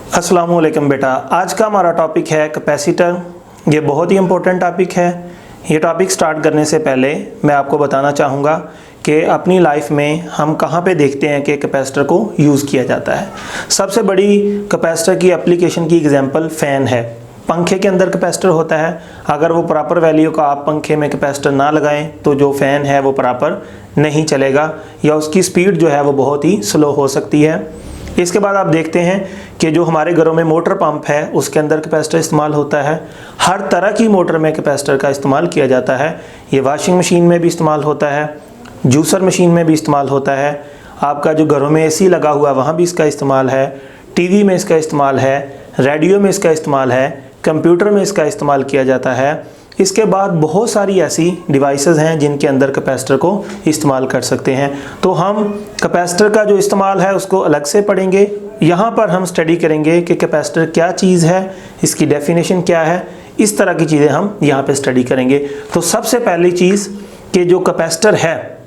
अस्सलाम वालेकुम बेटा। आज का हमारा टॉपिक है कैपेसिटर। ये बहुत ही इम्पोर्टेंट टॉपिक है। ये टॉपिक स्टार्ट करने से पहले मैं आपको बताना चाहूँगा कि अपनी लाइफ में हम कहाँ पे देखते हैं कि कैपेसिटर को यूज़ किया जाता है। सबसे बड़ी कैपेसिटर की एप्लीकेशन की एग्जांपल फ़ैन है। पंखे के अंदर कैपेसिटर होता है। अगर वो प्रॉपर वैल्यू का आप पंखे में कैपेसिटर ना लगाएं तो जो फ़ैन है वो प्रॉपर नहीं चलेगा या उसकी स्पीड जो है वो बहुत ही स्लो हो सकती है। इसके बाद आप देखते हैं कि जो हमारे घरों में मोटर पंप है उसके अंदर कैपेसिटर इस्तेमाल होता है। हर तरह की मोटर में कैपेसिटर का इस्तेमाल किया जाता है। ये वॉशिंग मशीन में भी इस्तेमाल होता है, जूसर मशीन में भी इस्तेमाल होता है। आपका जो घरों में एसी लगा हुआ है वहाँ भी इसका इस्तेमाल है, टीवी में इसका इस्तेमाल है, रेडियो में इसका इस्तेमाल है, कंप्यूटर में इसका इस्तेमाल किया जाता है। इसके बाद बहुत सारी ऐसी डिवाइसेस हैं जिनके अंदर कैपेसिटर को इस्तेमाल कर सकते हैं। तो हम कैपेसिटर का जो इस्तेमाल है उसको अलग से पढ़ेंगे। यहाँ पर हम स्टडी करेंगे कि कैपेसिटर क्या चीज़ है, इसकी डेफिनेशन क्या है, इस तरह की चीज़ें हम यहाँ पे स्टडी करेंगे। तो सबसे पहली चीज़ कि जो कैपेसिटर है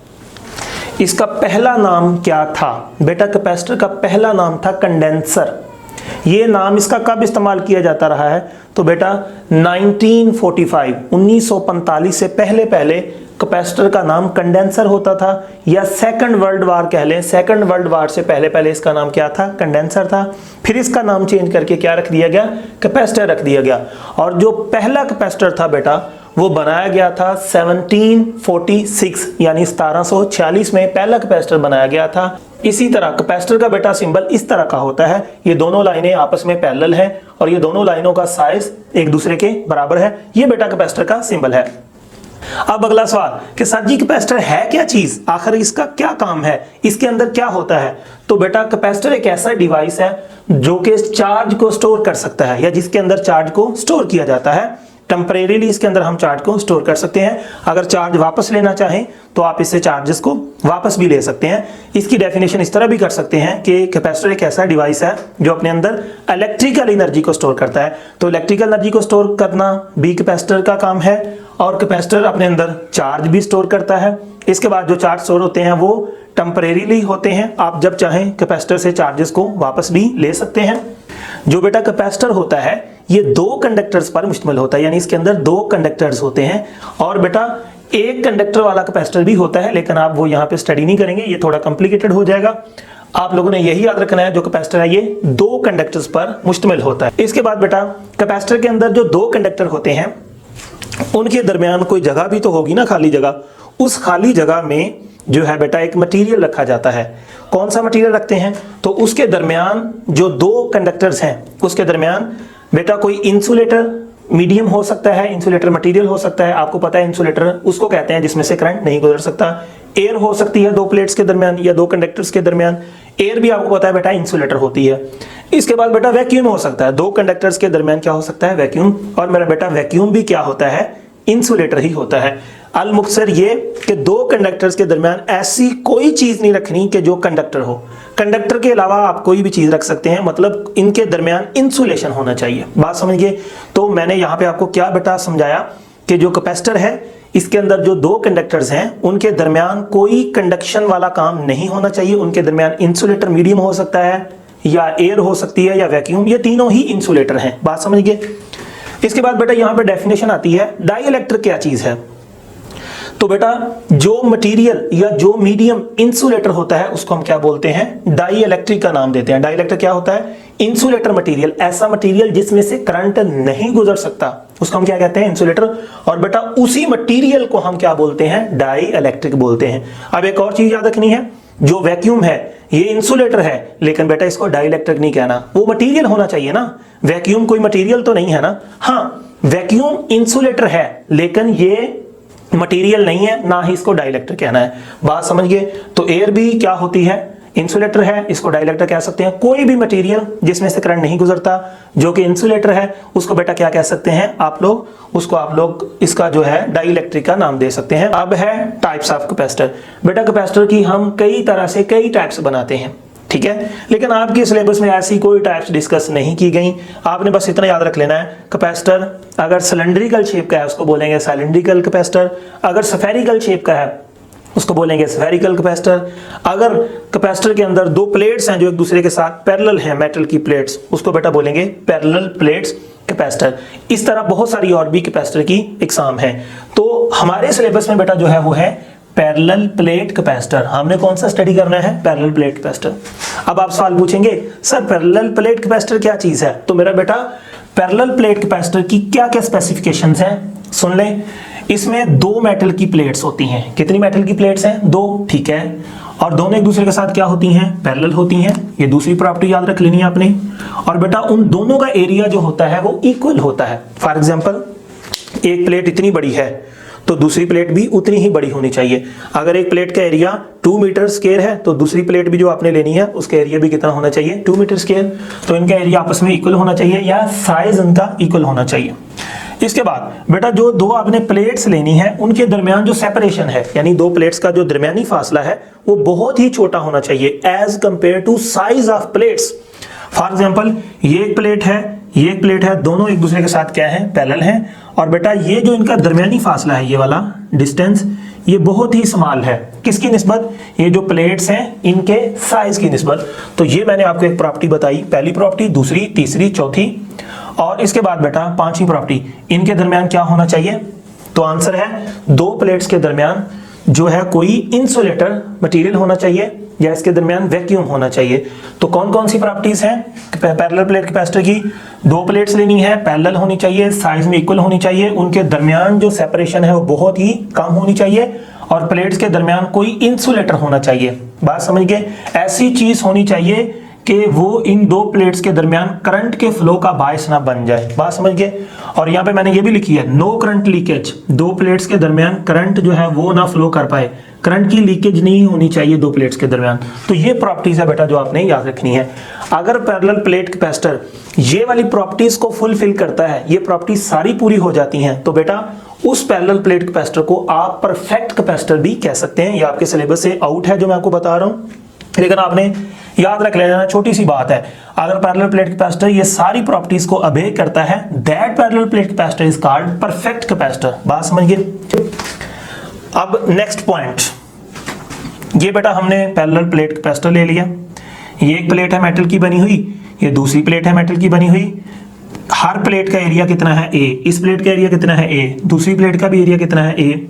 इसका पहला नाम क्या था बेटा? कैपेसिटर का पहला नाम था कंडेंसर। ये नाम इसका कब इस्तेमाल किया जाता रहा है? तो बेटा 1945 से पहले कैपेसिटर का नाम कंडेंसर होता था, या सेकंड वर्ल्ड वार कह लें। सेकंड वर्ल्ड वार से पहले इसका नाम क्या था? कंडेंसर था। फिर इसका नाम चेंज करके क्या रख दिया गया? कैपेसिटर रख दिया गया। और जो पहला कैपेसिटर था बेटा वो बनाया गया था 1746 यानी 1746 में पहला कैपेसिटर बनाया गया था। इसी तरह कैपेसिटर का बेटा सिंबल इस तरह का होता है। ये दोनों लाइनें आपस में पैरेलल हैं और ये दोनों लाइनों का साइज एक दूसरे के बराबर है। ये बेटा कैपेसिटर का सिंबल है। अब अगला सवाल कि सर जी कैपेसिटर है क्या चीज, आखिर इसका क्या काम है, इसके अंदर क्या होता है? तो बेटा कैपेसिटर एक ऐसा डिवाइस है जो कि चार्ज को स्टोर कर सकता है, या जिसके अंदर चार्ज को स्टोर किया जाता है। टेम्परेरीली इसके अंदर हम चार्ज को स्टोर कर सकते हैं। अगर चार्ज वापस लेना चाहें तो आप इससे चार्जेस को वापस भी ले सकते हैं। इसकी डेफिनेशन इस तरह भी कर सकते हैं कि कैपेसिटर एक ऐसा डिवाइस है जो अपने अंदर इलेक्ट्रिकल एनर्जी को स्टोर करता है। तो इलेक्ट्रिकल एनर्जी को स्टोर करना भी कैपेसिटर का काम है, और कैपेसिटर अपने अंदर चार्ज भी स्टोर करता है। इसके बाद जो चार्ज स्टोर होते हैं वो टेम्परेरीली होते हैं। आप जब चाहें कैपेसिटर से चार्जेस को वापस भी ले सकते हैं। जो बेटा कैपेसिटर होता है ये दो कंडक्टर्स पर मुश्तमिल होता है, यानी इसके अंदर दो कंडक्टर्स होते हैं। और बेटा एक कंडक्टर वाला कैपेसिटर भी होता है, लेकिन आप वो यहाँ पे स्टडी नहीं करेंगे, ये थोड़ा कॉम्प्लिकेटेड हो जाएगा। आप लोगों ने यही याद रखना है जो कैपेसिटर है ये दो कंडक्टर्स पर मुश्तमिल होता है। इसके बाद बेटा कैपेसिटर के अंदर जो दो कंडक्टर होते हैं उनके दरमियान कोई जगह भी तो होगी ना, खाली जगह। उस खाली जगह में जो है बेटा एक मटेरियल रखा जाता है। कौन सा मटेरियल रखते हैं? तो उसके दरमियान जो दो कंडक्टर्स हैं उसके दरमियान बेटा कोई इंसुलेटर मीडियम हो सकता है, इंसुलेटर मटेरियल हो सकता है। आपको पता है इंसुलेटर उसको कहते हैं जिसमें से करंट नहीं गुजर सकता। एयर हो सकती है दो प्लेट्स के दरमियान या दो कंडक्टर्स के दरमियान। एयर भी आपको पता है बेटा इंसुलेटर होती है। इसके बाद बेटा वैक्यूम हो सकता है, दो कंडक्टर्स के दरमियान क्या हो सकता है? वैक्यूम। और मेरा बेटा वैक्यूम भी क्या होता है? इंसुलेटर ही होता है। अल मुख्तसर ये कि दो कंडक्टर्स के दरमियान ऐसी कोई चीज नहीं रखनी कि जो कंडक्टर हो। कंडक्टर के अलावा आप कोई भी चीज रख सकते हैं, मतलब इनके दरमियान इंसुलेशन होना चाहिए। बात समझिए। तो मैंने यहाँ पे आपको क्या बेटा समझाया कि जो कैपेसिटर है इसके अंदर जो दो कंडक्टर्स हैं उनके दरमियान कोई कंडक्शन वाला काम नहीं होना चाहिए। उनके दरमियान इंसुलेटर मीडियम हो सकता है, या एयर हो सकती है, या वैक्यूम। ये तीनों ही इंसुलेटर हैं। बात समझ गए। इसके बाद बेटा यहाँ पे डेफिनेशन आती है डाई इलेक्ट्रिक क्या चीज है। तो बेटा जो मटेरियल या जो मीडियम इंसुलेटर होता है उसको हम क्या बोलते हैं? डाई इलेक्ट्रिक का नाम देते हैं। डाई इलेक्ट्रिक क्या होता है? इंसुलेटर मटेरियल, ऐसा मटेरियल जिसमें से करंट नहीं गुजर सकता उसको हम क्या कहते हैं? इंसुलेटर। और बेटा उसी मटेरियल को हम क्या बोलते हैं? डाई इलेक्ट्रिक बोलते हैं। अब एक और चीज याद रखनी है, जो वैक्यूम है ये इंसुलेटर है, लेकिन बेटा इसको डाई इलेक्ट्रिक नहीं कहना। वो मटेरियल होना चाहिए ना, वैक्यूम कोई मटेरियल तो नहीं है ना। हाँ, वैक्यूम इंसुलेटर है लेकिन ये मटेरियल नहीं है, ना ही इसको डाइलेक्ट्रिक कहना है। बात समझ गए। तो एयर भी क्या होती है? इंसुलेटर है, इसको डाइलेक्ट्रिक कह सकते हैं। कोई भी मटेरियल जिसमें से करंट नहीं गुजरता जो कि इंसुलेटर है उसको बेटा क्या कह सकते हैं आप लोग? उसको आप लोग इसका जो है डाइलेक्ट्रिक का नाम दे सकते हैं। अब है टाइप्स ऑफ कैपेसिटर। बेटा कैपेसिटर की हम कई तरह से कई टाइप्स बनाते हैं, ठीक है, लेकिन आपके सिलेबस में ऐसी कोई टाइप्स डिस्कस नहीं की गई। आपने बस इतना याद रख लेना है कैपेसिटर अगर सिलेंड्रिकल शेप का है उसको बोलेंगे सिलेंड्रिकल कैपेसिटर, अगर स्फेरिकल शेप का है उसको बोलेंगे स्फेरिकल कैपेसिटर। अगर कैपेसिटर के अंदर दो प्लेट्स हैं जो एक दूसरे के साथ पैरेलल हैं, मेटल की प्लेट्स, उसको बेटा बोलेंगे पैरेलल प्लेट्स कैपेसिटर। इस तरह बहुत सारी और भी कैपेसिटर की एग्जाम है। तो हमारे सिलेबस में बेटा जो है वो है पैरेलल प्लेट कैपेसिटर। हमने कौन सा स्टडी करना है? Parallel plate capacitor. अब आप सवाल पूछेंगे सर पैरेलल प्लेट कैपेसिटर क्या चीज है? तो मेरा बेटा पैरेलल प्लेट कैपेसिटर की क्या क्या स्पेसिफिकेशंस हैं सुन लें। इसमें दो मेटल की प्लेट्स होती हैं। कितनी मेटल की प्लेट्स हैं? दो, ठीक है। और दोनों एक दूसरे के साथ क्या होती हैं? पैरेलल होती हैं। ये दूसरी प्रॉपर्टी याद रख लेनी है आपने। और बेटा उन दोनों का एरिया जो होता है वो इक्वल होता है। फॉर एग्जांपल एक प्लेट इतनी बड़ी है तो दूसरी प्लेट भी उतनी ही बड़ी होनी चाहिए। अगर एक प्लेट का एरिया 2 मीटर स्क्वायर है तो दूसरी प्लेट भी जो आपने लेनी है उसका एरिया भी कितना होना चाहिए? 2 मीटर स्क्वायर। तो इनका एरिया आपस में इक्वल होना चाहिए या साइज इनका इक्वल होना चाहिए। इसके बाद बेटा जो दो आपने प्लेट्स लेनी है उनके दरमियान जो सेपरेशन है, यानी दो प्लेट्स का जो दरमियानी फासला है वो बहुत ही छोटा होना चाहिए as compare to size of plates. For example ये एक प्लेट है, ये एक प्लेट है, दोनों एक दूसरे के साथ क्या है? पैरेलल हैं। और बेटा ये जो इनका दरमियानी फासला है, ये वाला डिस्टेंस, ये बहुत ही स्मॉल है। किसकी निस्बत? ये जो प्लेट्स हैं इनके साइज की निस्बत। तो ये मैंने आपको एक प्रॉपर्टी बताई, पहली प्रॉपर्टी, दूसरी, तीसरी, चौथी, और इसके बाद बेटा पांचवी प्रॉपर्टी, इनके दरमियान क्या होना चाहिए? तो आंसर है दो प्लेट्स के दरमियान जो है कोई इंसुलेटर मटेरियल होना चाहिए या इसके दरमियान वैक्यूम होना चाहिए। तो कौन कौन सी प्रॉपर्टीज हैं पैरेलल प्लेट कैपेसिटर की? दो प्लेट्स लेनी है, पैरेलल होनी चाहिए, साइज में इक्वल होनी चाहिए, उनके दरमियान जो सेपरेशन है वो बहुत ही कम होनी चाहिए, और प्लेट्स के दरमियान कोई इंसुलेटर होना चाहिए। बात समझ गए? ऐसी चीज होनी चाहिए कि वो इन दो प्लेट्स के दरमियान करंट के फ्लो का बायस ना बन जाए। बात समझ गए? और यहाँ पे मैंने ये भी लिखी है नो करंट लीकेज। दो प्लेट्स के दरमियान करंट जो है वो ना फ्लो कर पाए, करंट की लीकेज नहीं होनी चाहिए दो प्लेट्स के दरमियान। तो ये प्रॉपर्टीज है बेटा जो आपने याद रखनी है। अगर पैरेलल प्लेट कैपेसिटर ये वाली प्रॉपर्टीज को फुलफिल करता है, ये प्रॉपर्टीज सारी पूरी हो जाती हैं, तो बेटा उस पैरेलल प्लेट कैपेसिटर को आप परफेक्ट कैपेसिटर भी कह सकते हैं। ये आपके सिलेबस से आउट है जो मैं आपको बता रहा हूँ, लेकिन आपने याद रख लेना, छोटी सी बात है। अगर पैरेलल प्लेट कैपेसिटर ये सारी प्रॉपर्टीज को अबे करता है, that parallel plate capacitor is called perfect capacitor. बात समझ गए? अब नेक्स्ट पॉइंट, ये बेटा हमने पैरेलल प्लेट कैपेसिटर ले लिया। ये एक प्लेट है मेटल की बनी हुई, ये दूसरी प्लेट है मेटल की बनी हुई। हर प्लेट का एरिया कितना है? ए। इस प्लेट का एरिया कितना है? ए। दूसरी प्लेट का भी एरिया कितना है? ए।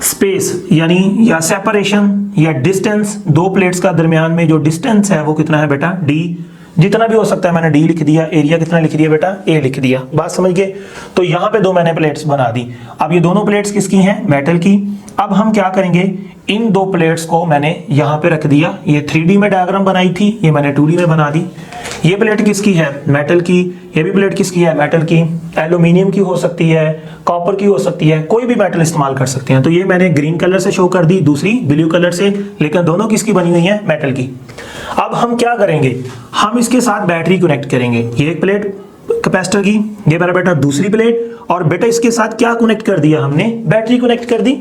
स्पेस यानी या सेपरेशन या डिस्टेंस, दो प्लेट्स का दरमियान में जो डिस्टेंस है वो कितना है बेटा? डी। जितना भी हो सकता है मैंने डी लिख दिया। एरिया कितना लिख दिया बेटा? ए लिख दिया। बात समझ गए? तो यहाँ पे दो मैंने प्लेट्स बना दी। अब ये दोनों प्लेट्स किसकी हैं? मेटल की। अब हम क्या करेंगे, इन दो प्लेट्स को मैंने यहाँ पे रख दिया। ये 3D में डायग्राम बनाई थी, ये मैंने 2D में बना दी। ये प्लेट किसकी है? मेटल की। ये भी प्लेट किसकी है? मेटल की। एल्यूमिनियम की हो सकती है, कॉपर की हो सकती है, कोई भी मेटल इस्तेमाल कर सकते हैं। तो ये मैंने ग्रीन कलर से शो कर दी, दूसरी ब्लू कलर से, लेकिन दोनों किसकी बनी हुई है? मेटल की। अब हम क्या करेंगे, हम इसके साथ बैटरी कनेक्ट करेंगे। ये एक प्लेट कैपेसिटर की, ये मेरा बेटा दूसरी प्लेट, और बेटा इसके साथ क्या कनेक्ट कर दिया हमने? बैटरी कनेक्ट कर दी।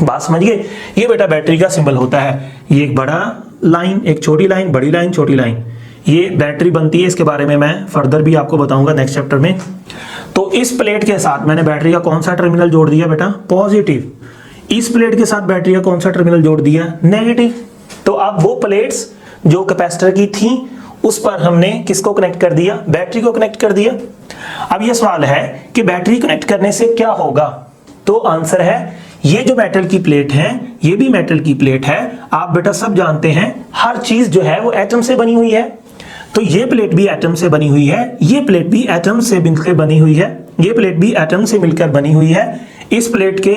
बात समझ गए? ये बेटा बैटरी का सिंबल होता है। ये एक बड़ा लाइन, एक छोटी लाइन, बड़ी लाइन, छोटी लाइन, ये बैटरी बनती है। इसके बारे में मैं फर्दर भी आपको बताऊंगा नेक्स्ट चैप्टर में। तो इस प्लेट के साथ मैंने बैटरी का कौन सा टर्मिनल जोड़ दिया बेटा? पॉजिटिव। इस प्लेट के साथ बैटरी का कौन सा टर्मिनल जोड़ दिया? नेगेटिव। तो अब वो प्लेट्स जो कैपेसिटर की थी उस पर हमने किसको कनेक्ट कर दिया? बैटरी को कनेक्ट कर दिया। अब ये सवाल है कि बैटरी कनेक्ट करने से क्या होगा? तो आंसर है ये जो मेटल की प्लेट है, ये भी मेटल की प्लेट है। आप बेटा सब जानते हैं हर चीज जो है वो एटम से बनी हुई है। तो ये प्लेट भी एटम से बनी हुई है, ये प्लेट भी एटम से मिलकर बनी हुई है, ये प्लेट भी एटम से मिलकर बनी हुई है। इस प्लेट के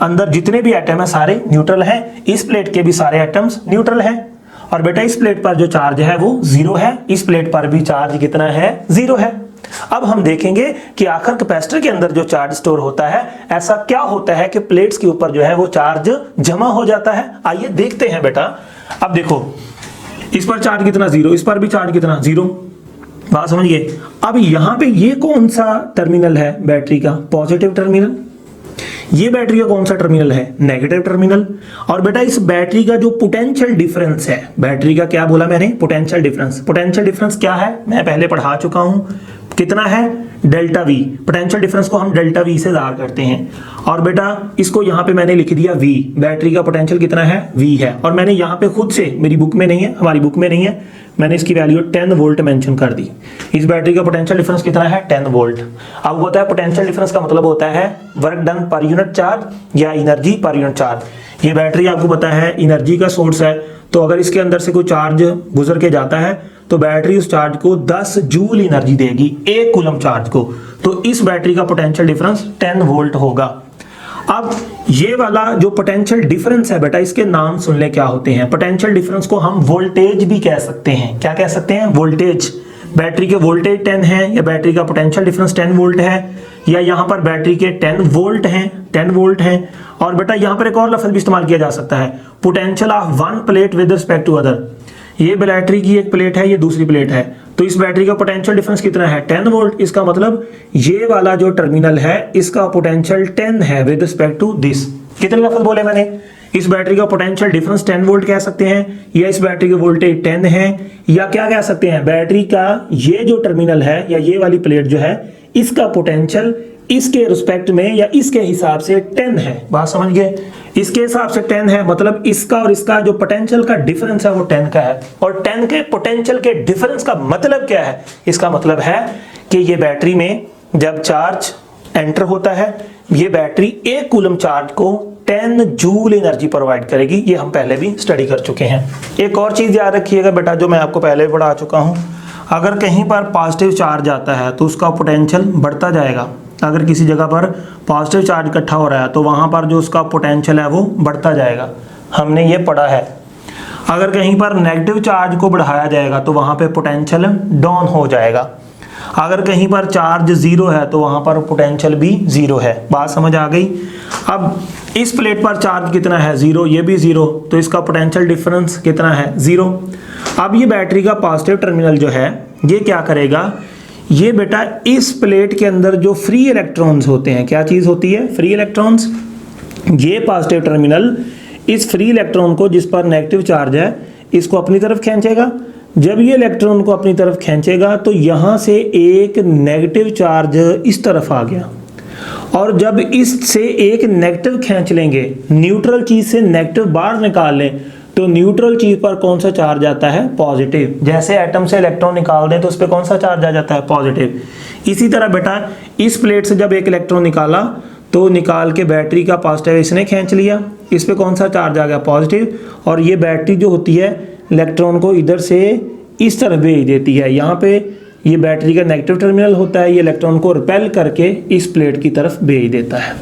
अंदर जितने भी एटम है सारे न्यूट्रल हैं, इस प्लेट के भी सारे एटम्स न्यूट्रल हैं। और बेटा इस प्लेट पर जो चार्ज है वो 0 है, इस प्लेट पर भी चार्ज कितना है? 0 है। अब हम देखेंगे कि आखिर कैपेसिटर के अंदर जो चार्ज स्टोर होता है, ऐसा क्या होता है कि प्लेट्स के ऊपर जो है वो चार्ज जमा हो जाता है। आइए देखते हैं बेटा। अब देखो इस पर चार्ज कितना? 0। इस पर भी चार्ज कितना? 0। बात समझिए? अब यहां पे ये कौन सा टर्मिनल है बैटरी का? Positive terminal. ये बैटरी का कौन सा टर्मिनल है? Negative terminal. और बेटा इस बैटरी का जो पोटेंशियल डिफरेंस है, बैटरी का क्या बोला मैंने? Potential difference. पोटेंशियल डिफरेंस क्या है? मैं पहले पढ़ा चुका हूं। कितना है डेल्टा वी, पोटेंशियल डिफरेंस को हम डेल्टा वी से ज़ाहिर करते हैं। और बेटा इसको यहाँ पे मैंने लिख दिया वी, बैटरी का पोटेंशियल कितना है वी है, और मैंने यहाँ पे खुद से, मेरी बुक में नहीं है, हमारी बुक में नहीं है, मैंने इसकी वैल्यू 10 वोल्ट मेंशन कर दी। इस बैटरी का पोटेंशियल डिफरेंस कितना है 10 वोल्ट। अब होता है पोटेंशियल डिफरेंस का मतलब होता है work done per unit charge या एनर्जी पर यूनिट चार्ज। ये बैटरी आपको पता है एनर्जी का सोर्स है, तो अगर इसके अंदर से कोई चार्ज गुजर के जाता है तो बैटरी उस चार्ज को 10 जूल एनर्जी देगी 1 कूलम चार्ज को। तो इस बैटरी का पोटेंशियल डिफरेंस 10 वोल्ट होगा। अब ये वाला जो पोटेंशियल डिफरेंस है बेटा, इसके नाम सुन ले क्या होते हैं। पोटेंशियल डिफरेंस को हम वोल्टेज भी कह सकते हैं। क्या कह सकते हैं? वोल्टेज। बैटरी के वोल्टेज 10 है, या बैटरी का पोटेंशियल डिफरेंस 10 वोल्ट है, या यहाँ पर बैटरी के 10 वोल्ट हैं, 10 वोल्ट हैं। और बेटा यहाँ पर एक और लफ्ज भी इस्तेमाल किया जा सकता है, potential of one plate with respect to other. ये बैटरी की एक प्लेट है, ये दूसरी प्लेट है, तो इस बैटरी का पोटेंशियल डिफरेंस कितना है 10 वोल्ट। इसका मतलब ये वाला जो टर्मिनल है इसका पोटेंशियल 10 है विद रिस्पेक्ट टू दिस। कितने लफ्ज बोले मैंने? इस बैटरी का पोटेंशियल डिफरेंस 10 वोल्ट कह सकते हैं, या इस बैटरी के वोल्टेज 10 है, या क्या कह सकते हैं, बैटरी का ये जो टर्मिनल है या ये वाली प्लेट जो है इसका पोटेंशियल इसके रिस्पेक्ट में या इसके हिसाब से 10 है। बात समझ गए? इसके हिसाब से 10 है, मतलब इसका और इसका जो पोटेंशियल का डिफरेंस है वो 10 का है। और 10 के पोटेंशियल के डिफरेंस का मतलब क्या है? इसका मतलब है कि ये बैटरी में जब चार्ज एंटर होता है, ये बैटरी 1 कूलम चार्ज को 10 जूल एनर्जी प्रोवाइड करेगी। ये हम पहले भी स्टडी कर चुके हैं। एक और चीज याद रखिएगा बेटा, जो मैं आपको पहले पढ़ा चुका हूं, अगर कहीं पर पॉजिटिव चार्ज आता है तो उसका पोटेंशियल बढ़ता जाएगा। अगर किसी जगह पर पॉजिटिव चार्ज इकट्ठा हो रहा है तो वहाँ पर जो उसका पोटेंशियल है वो बढ़ता जाएगा, हमने ये पढ़ा है। अगर कहीं पर नेगेटिव चार्ज को बढ़ाया जाएगा तो वहाँ पे पोटेंशियल डाउन हो जाएगा। अगर कहीं पर चार्ज जीरो है तो वहाँ पर पोटेंशियल भी जीरो है। बात समझ आ गई? अब इस प्लेट पर चार्ज कितना है? जीरो, ये भी जीरो, तो इसका पोटेंशियल डिफरेंस कितना है? जीरो। अब ये बैटरी का पॉजिटिव टर्मिनल जो है ये क्या करेगा, ये बेटा इस प्लेट के अंदर जो फ्री इलेक्ट्रॉन्स होते हैं, क्या चीज होती है? Free electrons. ये पॉजिटिव टर्मिनल इस फ्री इलेक्ट्रॉन को, जिस पर नेगेटिव चार्ज है, इसको अपनी तरफ खींचेगा। जब ये इलेक्ट्रॉन को अपनी तरफ खींचेगा तो यहां से एक नेगेटिव चार्ज इस तरफ आ गया, और जब इससे एक नेगेटिव खींच लेंगे, न्यूट्रल चीज से नेगेटिव बाहर निकाल लें, तो न्यूट्रल चीज पर कौन सा चार्ज आता है? पॉजिटिव। जैसे एटम से इलेक्ट्रॉन निकाल दें तो उस पर कौन सा चार्ज आ जाता है? पॉजिटिव। इसी तरह बेटा इस प्लेट से जब एक इलेक्ट्रॉन निकाला तो निकाल के बैटरी का पॉजिटिव इसने खींच लिया, इस पे कौन सा चार्ज आ गया? पॉजिटिव। और ये बैटरी जो होती है इलेक्ट्रॉन को इधर से इस तरफ भेज देती है। यहाँ पे ये बैटरी का नेगेटिव टर्मिनल होता है, ये इलेक्ट्रॉन को रिपेल करके इस प्लेट की तरफ भेज देता है।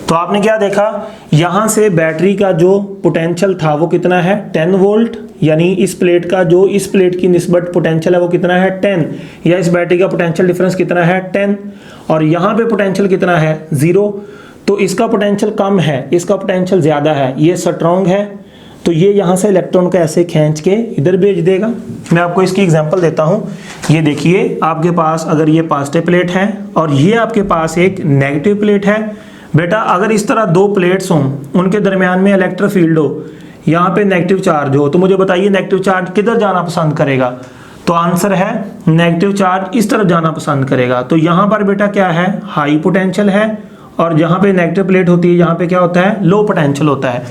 तो आपने क्या देखा, यहां से बैटरी का जो पोटेंशियल था वो कितना है? 10 वोल्ट। यानी इस प्लेट का जो इस प्लेट की निस्बत पोटेंशियल है वो कितना है? 10। या इस बैटरी का पोटेंशियल डिफरेंस कितना है? 10। और यहाँ पे पोटेंशियल कितना है? 0। तो इसका पोटेंशियल कम है, इसका पोटेंशियल ज्यादा है, ये स्ट्रॉन्ग है, तो ये यहाँ से इलेक्ट्रॉन को ऐसे खींच के इधर भेज देगा। मैं आपको इसकी एग्जांपल देता हूँ। ये देखिए, आपके पास अगर ये पॉजिटिव प्लेट है और ये आपके पास एक नेगेटिव प्लेट है, बेटा अगर इस तरह दो प्लेट्स हों, उनके दरमियान में इलेक्ट्रिक फील्ड हो, यहाँ पे नेगेटिव चार्ज हो, तो मुझे बताइए नेगेटिव चार्ज किधर जाना पसंद करेगा? तो आंसर है नेगेटिव चार्ज इस तरफ जाना पसंद करेगा। तो यहाँ पर बेटा क्या है? हाई पोटेंशियल है, और जहाँ पे नेगेटिव प्लेट होती है यहाँ पे क्या होता है? लो पोटेंशियल होता है।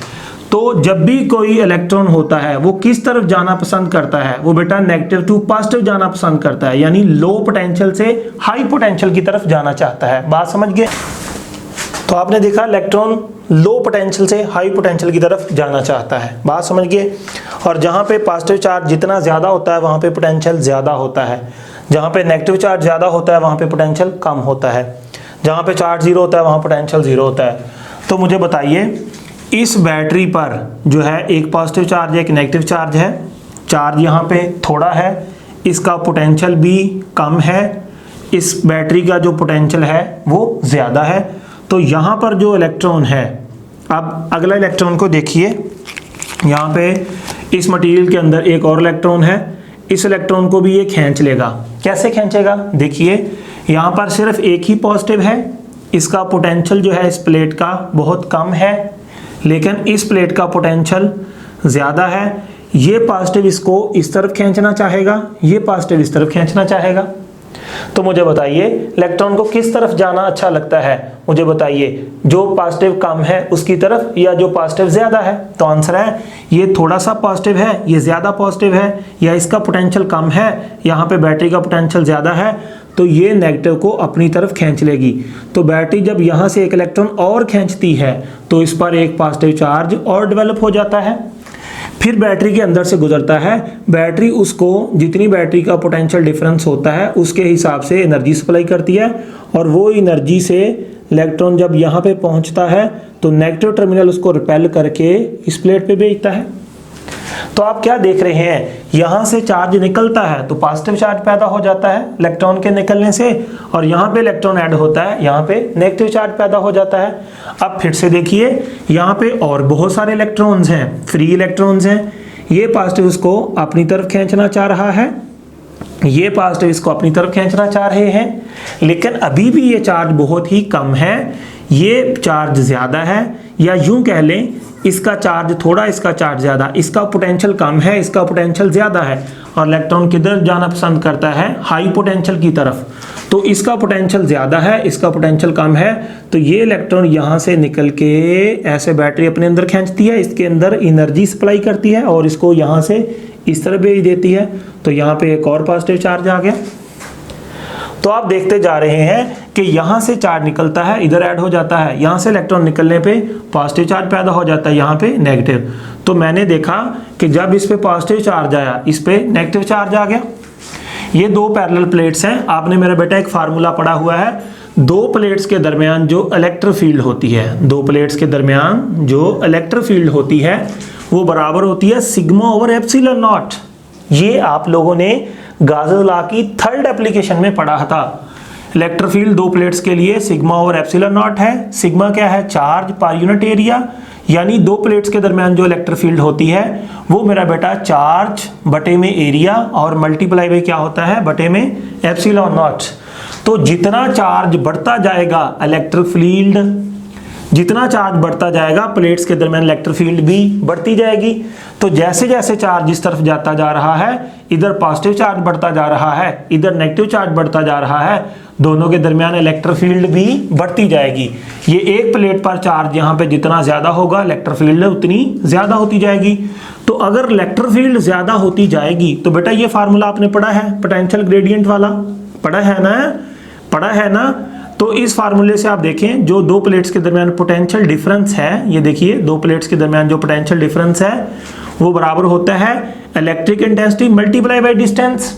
तो जब भी कोई इलेक्ट्रॉन होता है वो किस तरफ जाना पसंद करता है? वो बेटा नेगेटिव टू पॉजिटिव जाना पसंद करता है, यानी लो पोटेंशियल से हाई पोटेंशियल की तरफ जाना चाहता है। बात समझ गए? तो आपने देखा इलेक्ट्रॉन लो पोटेंशियल से हाई पोटेंशियल की तरफ जाना चाहता है। बात समझ गए? और जहाँ पे पॉजिटिव चार्ज जितना ज़्यादा होता है वहाँ पे पोटेंशियल ज़्यादा होता है, जहाँ पे नेगेटिव चार्ज ज़्यादा होता है वहाँ पे पोटेंशियल कम होता है, जहाँ पे चार्ज जीरो होता है वहाँ पोटेंशियल जीरो होता है। तो मुझे बताइए, इस बैटरी पर जो है एक पॉजिटिव चार्ज है, एक नेगेटिव चार्ज है। चार्ज यहाँ पे थोड़ा है, इसका पोटेंशियल भी कम है, इस बैटरी का जो पोटेंशियल है वो ज़्यादा है। तो यहाँ पर जो इलेक्ट्रॉन है, अब अगला इलेक्ट्रॉन को देखिए, यहाँ पे इस मटेरियल के अंदर एक और इलेक्ट्रॉन है, इस इलेक्ट्रॉन को भी ये खींच लेगा। कैसे खींचेगा? देखिए, यहाँ पर सिर्फ एक ही पॉजिटिव है, इसका पोटेंशियल जो है इस प्लेट का बहुत कम है, लेकिन इस प्लेट का पोटेंशियल ज़्यादा है। ये पॉजिटिव इसको इस तरफ खींचना चाहेगा, ये पॉजिटिव इस तरफ खींचना चाहेगा। तो मुझे बताइए इलेक्ट्रॉन को किस तरफ जाना अच्छा लगता है, मुझे बताइए जो पॉजिटिव कम है उसकी तरफ या जो पॉजिटिव ज्यादा है। तो आंसर है ये थोड़ा सा पॉजिटिव है, ये ज्यादा पॉजिटिव है, या इसका पोटेंशियल कम है, यहाँ पे बैटरी का पोटेंशियल ज्यादा है, तो ये नेगेटिव को अपनी तरफ खींच लेगी। तो बैटरी जब यहाँ से एक इलेक्ट्रॉन और खींचती है तो इस पर एक पॉजिटिव चार्ज और डेवलप हो जाता है, फिर बैटरी के अंदर से गुजरता है। बैटरी उसको जितनी बैटरी का पोटेंशियल डिफरेंस होता है उसके हिसाब से एनर्जी सप्लाई करती है, और वो एनर्जी से इलेक्ट्रॉन जब यहाँ पे पहुँचता है तो नेगेटिव टर्मिनल उसको रिपेल करके इस प्लेट पे भेजता है। तो आप क्या देख रहे हैं, यहाँ से चार्ज निकलता है तो पॉजिटिव चार्ज पैदा हो जाता है इलेक्ट्रॉन के निकलने से, और यहाँ पे इलेक्ट्रॉन ऐड होता है, यहाँ पे नेगेटिव चार्ज पैदा हो जाता है। अब फिर से देखिए यहाँ पे और बहुत सारे इलेक्ट्रॉन्स हैं, फ्री इलेक्ट्रॉन्स हैं, ये पॉजिटिव इसको अपनी तरफ खींचना चाह रहा है, ये पॉजिटिव इसको अपनी तरफ खींचना चाह रहे हैं, लेकिन अभी भी ये चार्ज बहुत ही कम है, ये चार्ज ज्यादा है, या यूं कह लें इसका चार्ज थोड़ा, इसका चार्ज ज्यादा, इसका पोटेंशियल कम है, इसका पोटेंशियल ज्यादा है, और इलेक्ट्रॉन किधर जाना पसंद करता है, हाई पोटेंशियल की तरफ। तो इसका पोटेंशियल ज्यादा है, इसका पोटेंशियल कम है, तो ये इलेक्ट्रॉन यहाँ से निकल के ऐसे बैटरी अपने अंदर खींचती है, इसके अंदर एनर्जी सप्लाई करती है और इसको यहाँ से इस तरह भेज देती है। तो यहाँ पे एक और पॉजिटिव चार्ज आ गया। तो आप देखते जा रहे हैं कि यहाँ से चार्ज निकलता है, इधर ऐड हो जाता है, यहाँ से इलेक्ट्रॉन निकलने पे पॉजिटिव चार्ज पैदा हो जाता है, यहाँ पे नेगेटिव। तो मैंने देखा कि जब इस पे पॉजिटिव चार्ज आया, इस पे नेगेटिव चार्ज आ गया। ये दो पैरेलल प्लेट्स हैं, आपने मेरा बेटा एक फार्मूला पढ़ा हुआ है, दो प्लेट्स के दरमियान जो इलेक्ट्रिक फील्ड होती है, दो प्लेट्स के दरमियान जो इलेक्ट्रिक फील्ड होती है वो बराबर होती है सिग्मा ओवर एप्सिलॉन नॉट। ये आप लोगों ने गाउस लॉ की थर्ड एप्लीकेशन में पढ़ा था। इलेक्ट्रिक फील्ड दो प्लेट्स के लिए सिग्मा ओवर एप्सिलॉन नॉट है। सिग्मा क्या है, चार्ज पर यूनिट एरिया, यानी दो प्लेट्स के दरमियान जो इलेक्ट्रिक फील्ड होती है वो मेरा बेटा चार्ज बटे में एरिया और मल्टीप्लाई बाय क्या होता है, बटे में एप्सिलॉन नॉट। तो जितना चार्ज बढ़ता जाएगा इलेक्ट्रिक फील्ड, जितना चार्ज बढ़ता जाएगा प्लेट्स के दरमियान इलेक्ट्रिक फील्ड भी बढ़ती जाएगी। तो जैसे जैसे चार्ज इस तरफ जाता जा रहा है, इधर पॉजिटिव चार्ज बढ़ता जा रहा है, इधर नेगेटिव चार्ज बढ़ता जा रहा है, दोनों के दरमियान इलेक्ट्रिक फील्ड भी बढ़ती जाएगी। ये एक प्लेट पर चार्ज यहाँ पे जितना ज्यादा होगा इलेक्ट्रिक फील्ड उतनी ज्यादा होती जाएगी। तो अगर इलेक्ट्रिक फील्ड ज्यादा होती जाएगी तो बेटा ये फार्मूला आपने पढ़ा है, पोटेंशियल ग्रेडियंट वाला पढ़ा है ना, पढ़ा है ना। तो इस फार्मूले से आप देखें जो दो प्लेट्स के दरमियान पोटेंशियल डिफरेंस है, ये देखिए दो प्लेट्स के दरमियान जो पोटेंशियल डिफरेंस है वो बराबर होता है electric intensity multiply by distance.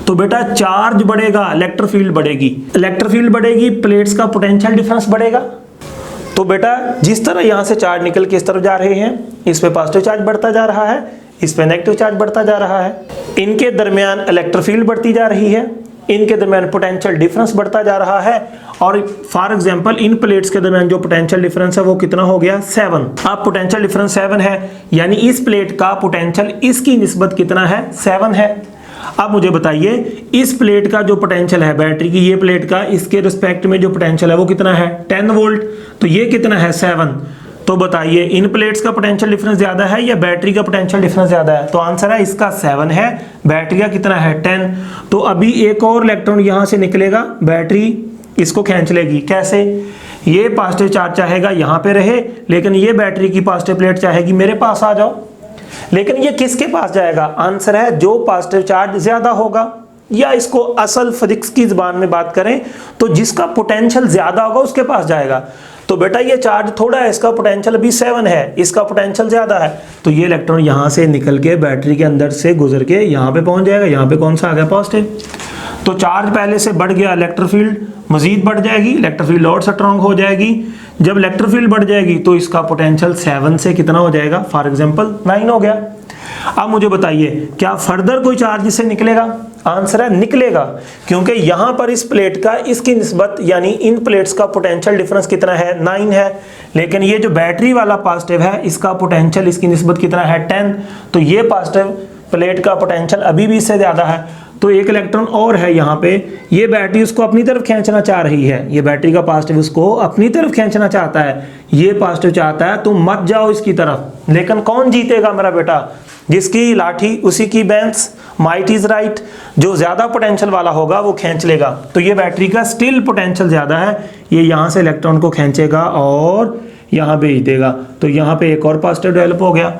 तो बेटा चार्ज बढ़ेगा, इलेक्ट्रिक फील्ड बढ़ेगी, इलेक्ट्रिक फील्ड बढ़ेगी, प्लेट्स का पोटेंशियल डिफरेंस बढ़ेगा। तो बेटा जिस तरह यहाँ से चार्ज निकल के इस तरफ जा रहे हैं, इस पे पॉजिटिव चार्ज बढ़ता जा रहा है, इस पे नेगेटिव चार्ज बढ़ता जा रहा है, इनके दरमियान इलेक्ट्रिक फील्ड बढ़ती जा रही है, इनके दरमियान पोटेंशियल डिफरेंस बढ़ता जा रहा है। और फॉर एग्जांपल इन प्लेट्स के दरमियान जो पोटेंशियल डिफरेंस है वो कितना हो गया, 7। अब पोटेंशियल डिफरेंस 7 है, यानी इस प्लेट का पोटेंशियल इसकी निस्बत कितना है, 7 है। अब मुझे बताइए इस प्लेट का जो पोटेंशियल है बैटरी की, ये प्लेट का इसके रिस्पेक्ट में जो पोटेंशियल है वो कितना है, 10 वोल्ट। तो ये कितना है, 7। तो बताइए इन प्लेट्स का पोटेंशियल डिफरेंस ज्यादा है या बैटरी का पोटेंशियल डिफरेंस ज्यादा है। तो आंसर है इसका 7 है, बैटरी का कितना है, 10। तो अभी एक और इलेक्ट्रॉन यहां से निकलेगा, बैटरी इसको खींच लेगी। कैसे, ये पॉजिटिव चार्ज चाहेगा यहां पे रहे, लेकिन ये बैटरी की पॉजिटिव प्लेट चाहेगी मेरे पास आ जाओ। लेकिन ये किसके पास जाएगा, आंसर है जो पॉजिटिव चार्ज ज्यादा होगा, या इसको असल फिजिक्स की जुबान में बात करें तो जिसका पोटेंशियल ज्यादा होगा उसके पास जाएगा। तो बेटा ये चार्ज थोड़ा है, इसका पोटेंशियल अभी 7 है, इसका पोटेंशियल ज्यादा है, तो ये इलेक्ट्रॉन यहां से निकल के बैटरी के अंदर से गुजर के यहां पे पहुंच जाएगा। यहां पे कौन सा आ गया, पॉजिटिव। तो चार्ज पहले से बढ़ गया, इलेक्ट्रिक फील्ड मजीद बढ़ जाएगी, इलेक्ट्रिक फील्ड और स्ट्रांग हो जाएगी। जब इलेक्ट्रिक फील्ड बढ़ जाएगी तो इसका पोटेंशियल 7 से कितना हो जाएगा, फॉर एग्जांपल 9 हो गया। अब मुझे बताइए क्या फर्दर कोई चार्ज इससे निकलेगा, आंसर है निकलेगा, क्योंकि यहां पर इस प्लेट का इसकी निस्बत यानी इन प्लेट्स का पोटेंशियल डिफरेंस कितना है, 9 है। लेकिन ये जो बैटरी वाला पॉजिटिव है इसका पोटेंशियल इसकी निस्बत कितना है, 10। तो ये पॉजिटिव प्लेट का पोटेंशियल अभी भी इससे ज्यादा है। तो एक इलेक्ट्रॉन और है यहाँ पे, ये बैटरी उसको अपनी तरफ खींचना चाह रही है, ये बैटरी का पॉजिटिव उसको अपनी तरफ खींचना चाहता है, ये पॉजिटिव चाहता है तुम मत जाओ इसकी तरफ। लेकिन कौन जीतेगा मेरा बेटा, जिसकी लाठी उसी की बैंस, माइट इज राइट। जो ज्यादा पोटेंशियल वाला होगा वो खींच लेगा। तो ये बैटरी का स्टिल पोटेंशियल ज्यादा है, ये यहाँ से इलेक्ट्रॉन को खींचेगा और यहाँ भेज देगा। तो यहाँ पे एक और पॉजिटिव डेवलप हो गया।